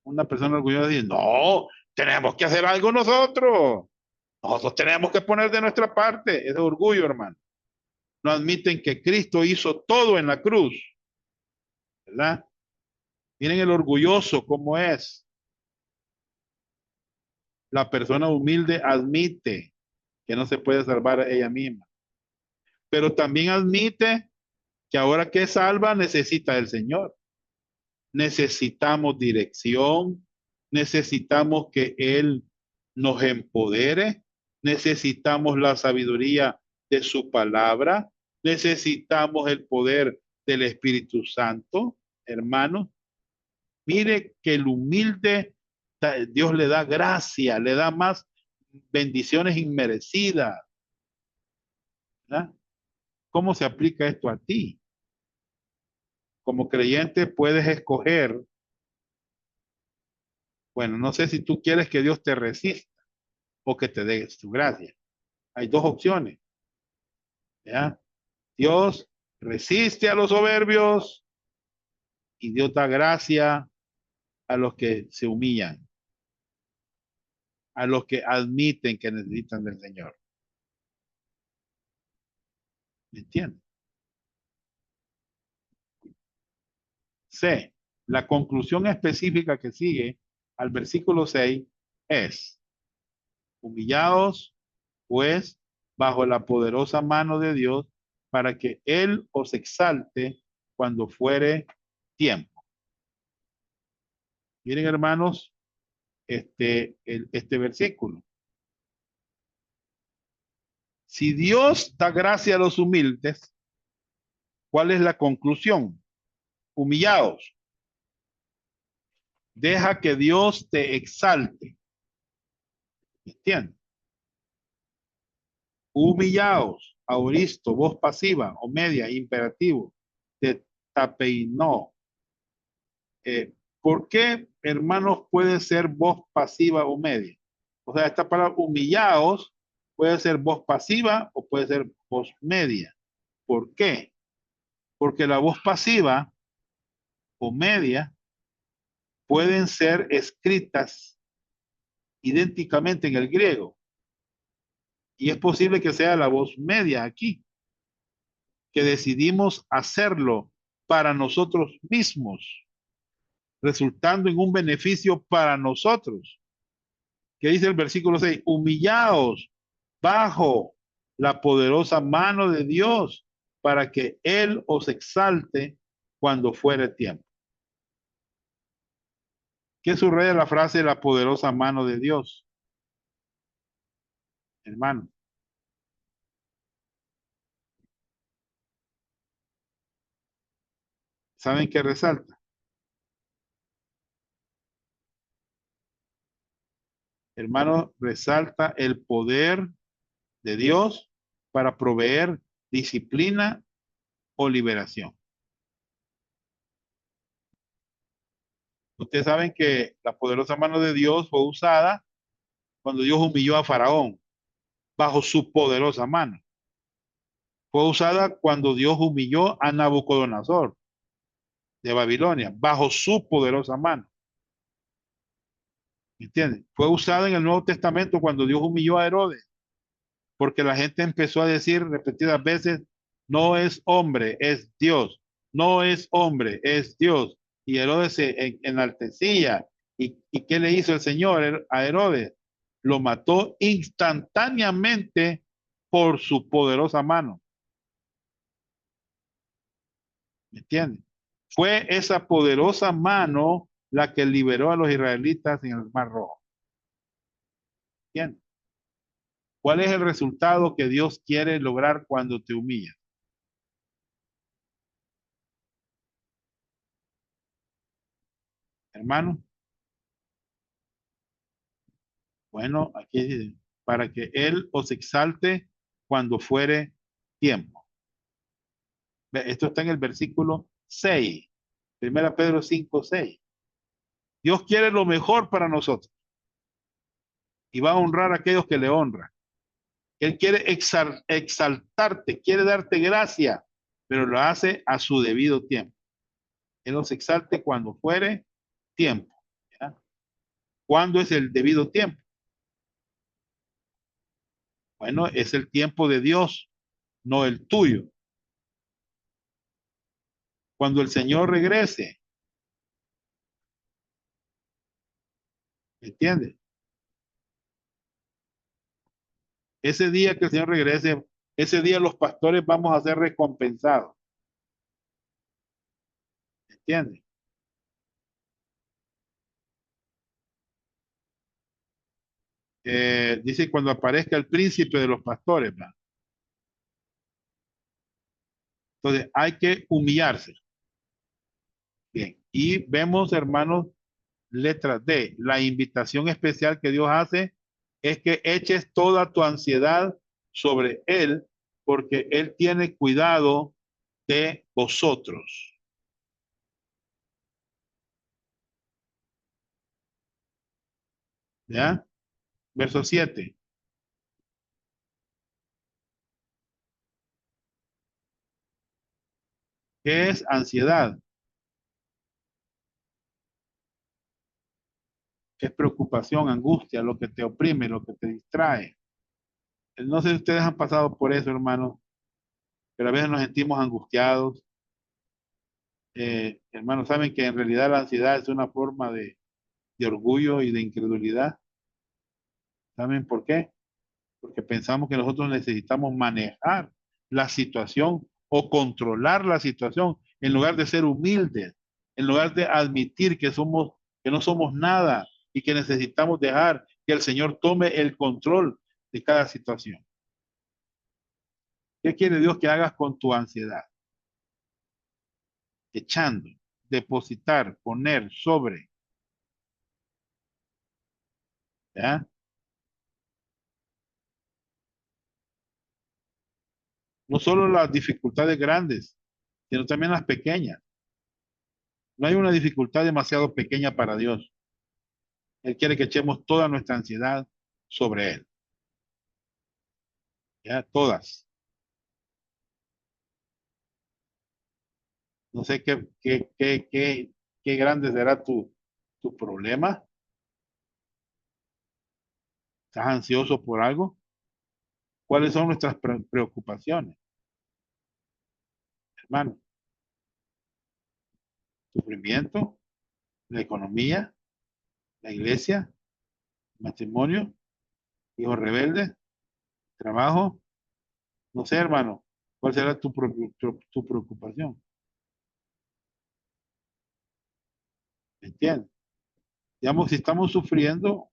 Una persona orgullosa dice, no, tenemos que hacer algo nosotros. Nosotros tenemos que poner de nuestra parte. Es de orgullo, hermano. No admiten que Cristo hizo todo en la cruz. ¿Verdad? Miren el orgulloso cómo es. La persona humilde admite que no se puede salvar a ella misma. Pero también admite que ahora que es salva necesita del Señor. Necesitamos dirección. Necesitamos que Él nos empodere. Necesitamos la sabiduría de su palabra. Necesitamos el poder del Espíritu Santo, hermanos. Mire que el humilde, Dios le da gracia, le da más bendiciones inmerecidas. ¿Verdad? ¿Cómo se aplica esto a ti? Como creyente puedes escoger. Bueno, no sé si tú quieres que Dios te resista o que te dé su gracia. Hay dos opciones. ¿Ya? Dios resiste a los soberbios y Dios da gracia a los que se humillan, a los que admiten que necesitan del Señor. ¿Me entiendes? C. La conclusión específica que sigue al versículo 6 es: humillaos, pues, bajo la poderosa mano de Dios, para que Él os exalte cuando fuere tiempo. Miren, hermanos, este versículo. Si Dios da gracia a los humildes, ¿cuál es la conclusión? Humillaos. Deja que Dios te exalte. ¿Entiendes? Humillaos. Auristo, voz pasiva o media, imperativo. Te tapeinó. ¿Por qué, hermanos, puede ser voz pasiva o media? O sea, esta palabra humillaos puede ser voz pasiva o puede ser voz media. ¿Por qué? Porque la voz pasiva o media pueden ser escritas idénticamente en el griego. Y es posible que sea la voz media aquí, que decidimos hacerlo para nosotros mismos, resultando en un beneficio para nosotros. ¿Qué dice el versículo 6? Humillaos bajo la poderosa mano de Dios para que Él os exalte cuando fuere tiempo. ¿Qué subraya la frase la poderosa mano de Dios? Hermano. ¿Saben qué resalta? Hermano, resalta el poder de Dios para proveer disciplina o liberación. Ustedes saben que la poderosa mano de Dios fue usada cuando Dios humilló a Faraón bajo su poderosa mano. Fue usada cuando Dios humilló a Nabucodonosor de Babilonia bajo su poderosa mano. ¿Me ¿Entiendes? Fue usada en el Nuevo Testamento cuando Dios humilló a Herodes, porque la gente empezó a decir repetidas veces, no es hombre, es Dios. No es hombre, es Dios. Y Herodes se enaltecía. ¿Y qué le hizo el Señor a Herodes? Lo mató instantáneamente por su poderosa mano. ¿Me entiendes? Fue esa poderosa mano la que liberó a los israelitas en el Mar Rojo. ¿Entiendes? ¿Cuál es el resultado que Dios quiere lograr cuando te humilla? Hermano, bueno, aquí dice, para que Él os exalte cuando fuere tiempo. Esto está en el versículo 6, 1 Pedro 5, 6. Dios quiere lo mejor para nosotros y va a honrar a aquellos que le honran. Él quiere exaltarte, quiere darte gracia, pero lo hace a su debido tiempo. Él nos exalte cuando fuere tiempo. ¿Ya? ¿Cuándo es el debido tiempo? Bueno, es el tiempo de Dios, no el tuyo. Cuando el Señor regrese, ¿entiendes? Ese día que el Señor regrese, ese día los pastores vamos a ser recompensados. ¿Entiendes? Dice cuando aparezca el príncipe de los pastores, ¿verdad? Entonces hay que humillarse. Bien. Y vemos, hermanos, letra D. La invitación especial que Dios hace es que eches toda tu ansiedad sobre Él, porque Él tiene cuidado de vosotros. ¿Ya? Verso 7. ¿Qué es ansiedad? Es preocupación, angustia, lo que te oprime, lo que te distrae. No sé si ustedes han pasado por eso, hermanos, pero a veces nos sentimos angustiados. Hermanos, saben que en realidad la ansiedad es una forma de orgullo y de incredulidad. ¿Saben por qué? Porque pensamos que nosotros necesitamos manejar la situación o controlar la situación en lugar de ser humildes, en lugar de admitir que no somos nada y que necesitamos dejar que el Señor tome el control de cada situación. ¿Qué quiere Dios que hagas con tu ansiedad? Echando, depositar, poner sobre, ¿ya? No solo las dificultades grandes, sino también las pequeñas. No hay una dificultad demasiado pequeña para Dios. Él quiere que echemos toda nuestra ansiedad sobre Él. Ya, todas. No sé qué grande será tu problema. ¿Estás ansioso por algo? ¿Cuáles son nuestras preocupaciones, hermano? Sufrimiento, la economía, la iglesia, matrimonio, hijos rebeldes, trabajo. No sé, hermano, ¿cuál será tu preocupación? ¿Entiendes? Digamos, si estamos sufriendo,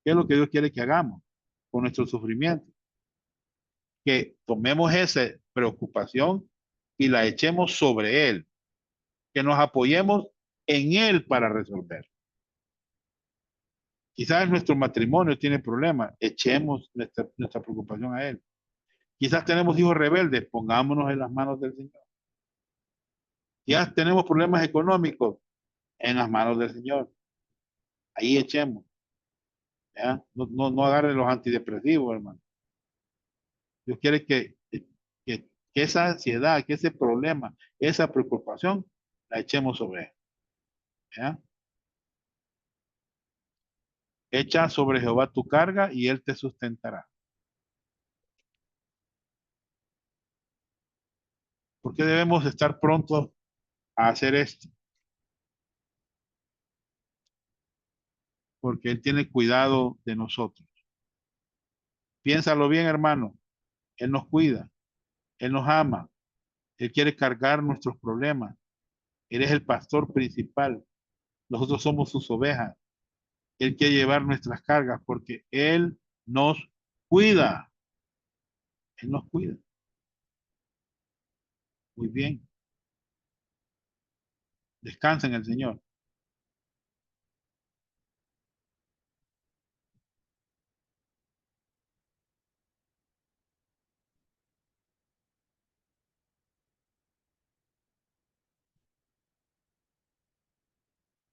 ¿qué es lo que Dios quiere que hagamos con nuestro sufrimiento? Que tomemos esa preocupación y la echemos sobre Él, que nos apoyemos en Él para resolver. Quizás nuestro matrimonio tiene problemas, echemos nuestra preocupación a Él. Quizás tenemos hijos rebeldes, pongámonos en las manos del Señor. Quizás tenemos problemas económicos, en las manos del Señor. Ahí echemos. ¿Ya? No agarren los antidepresivos, hermano. Dios quiere que esa ansiedad, que ese problema, esa preocupación, la echemos sobre Él. ¿Ya? Echa sobre Jehová tu carga y él te sustentará. ¿Por qué debemos estar prontos a hacer esto? Porque él tiene cuidado de nosotros. Piénsalo bien, hermano. Él nos cuida, él nos ama, él quiere cargar nuestros problemas. Él es el pastor principal. Nosotros somos sus ovejas. Él quiere llevar nuestras cargas porque él nos cuida. Él nos cuida. Muy bien. Descansa en el Señor.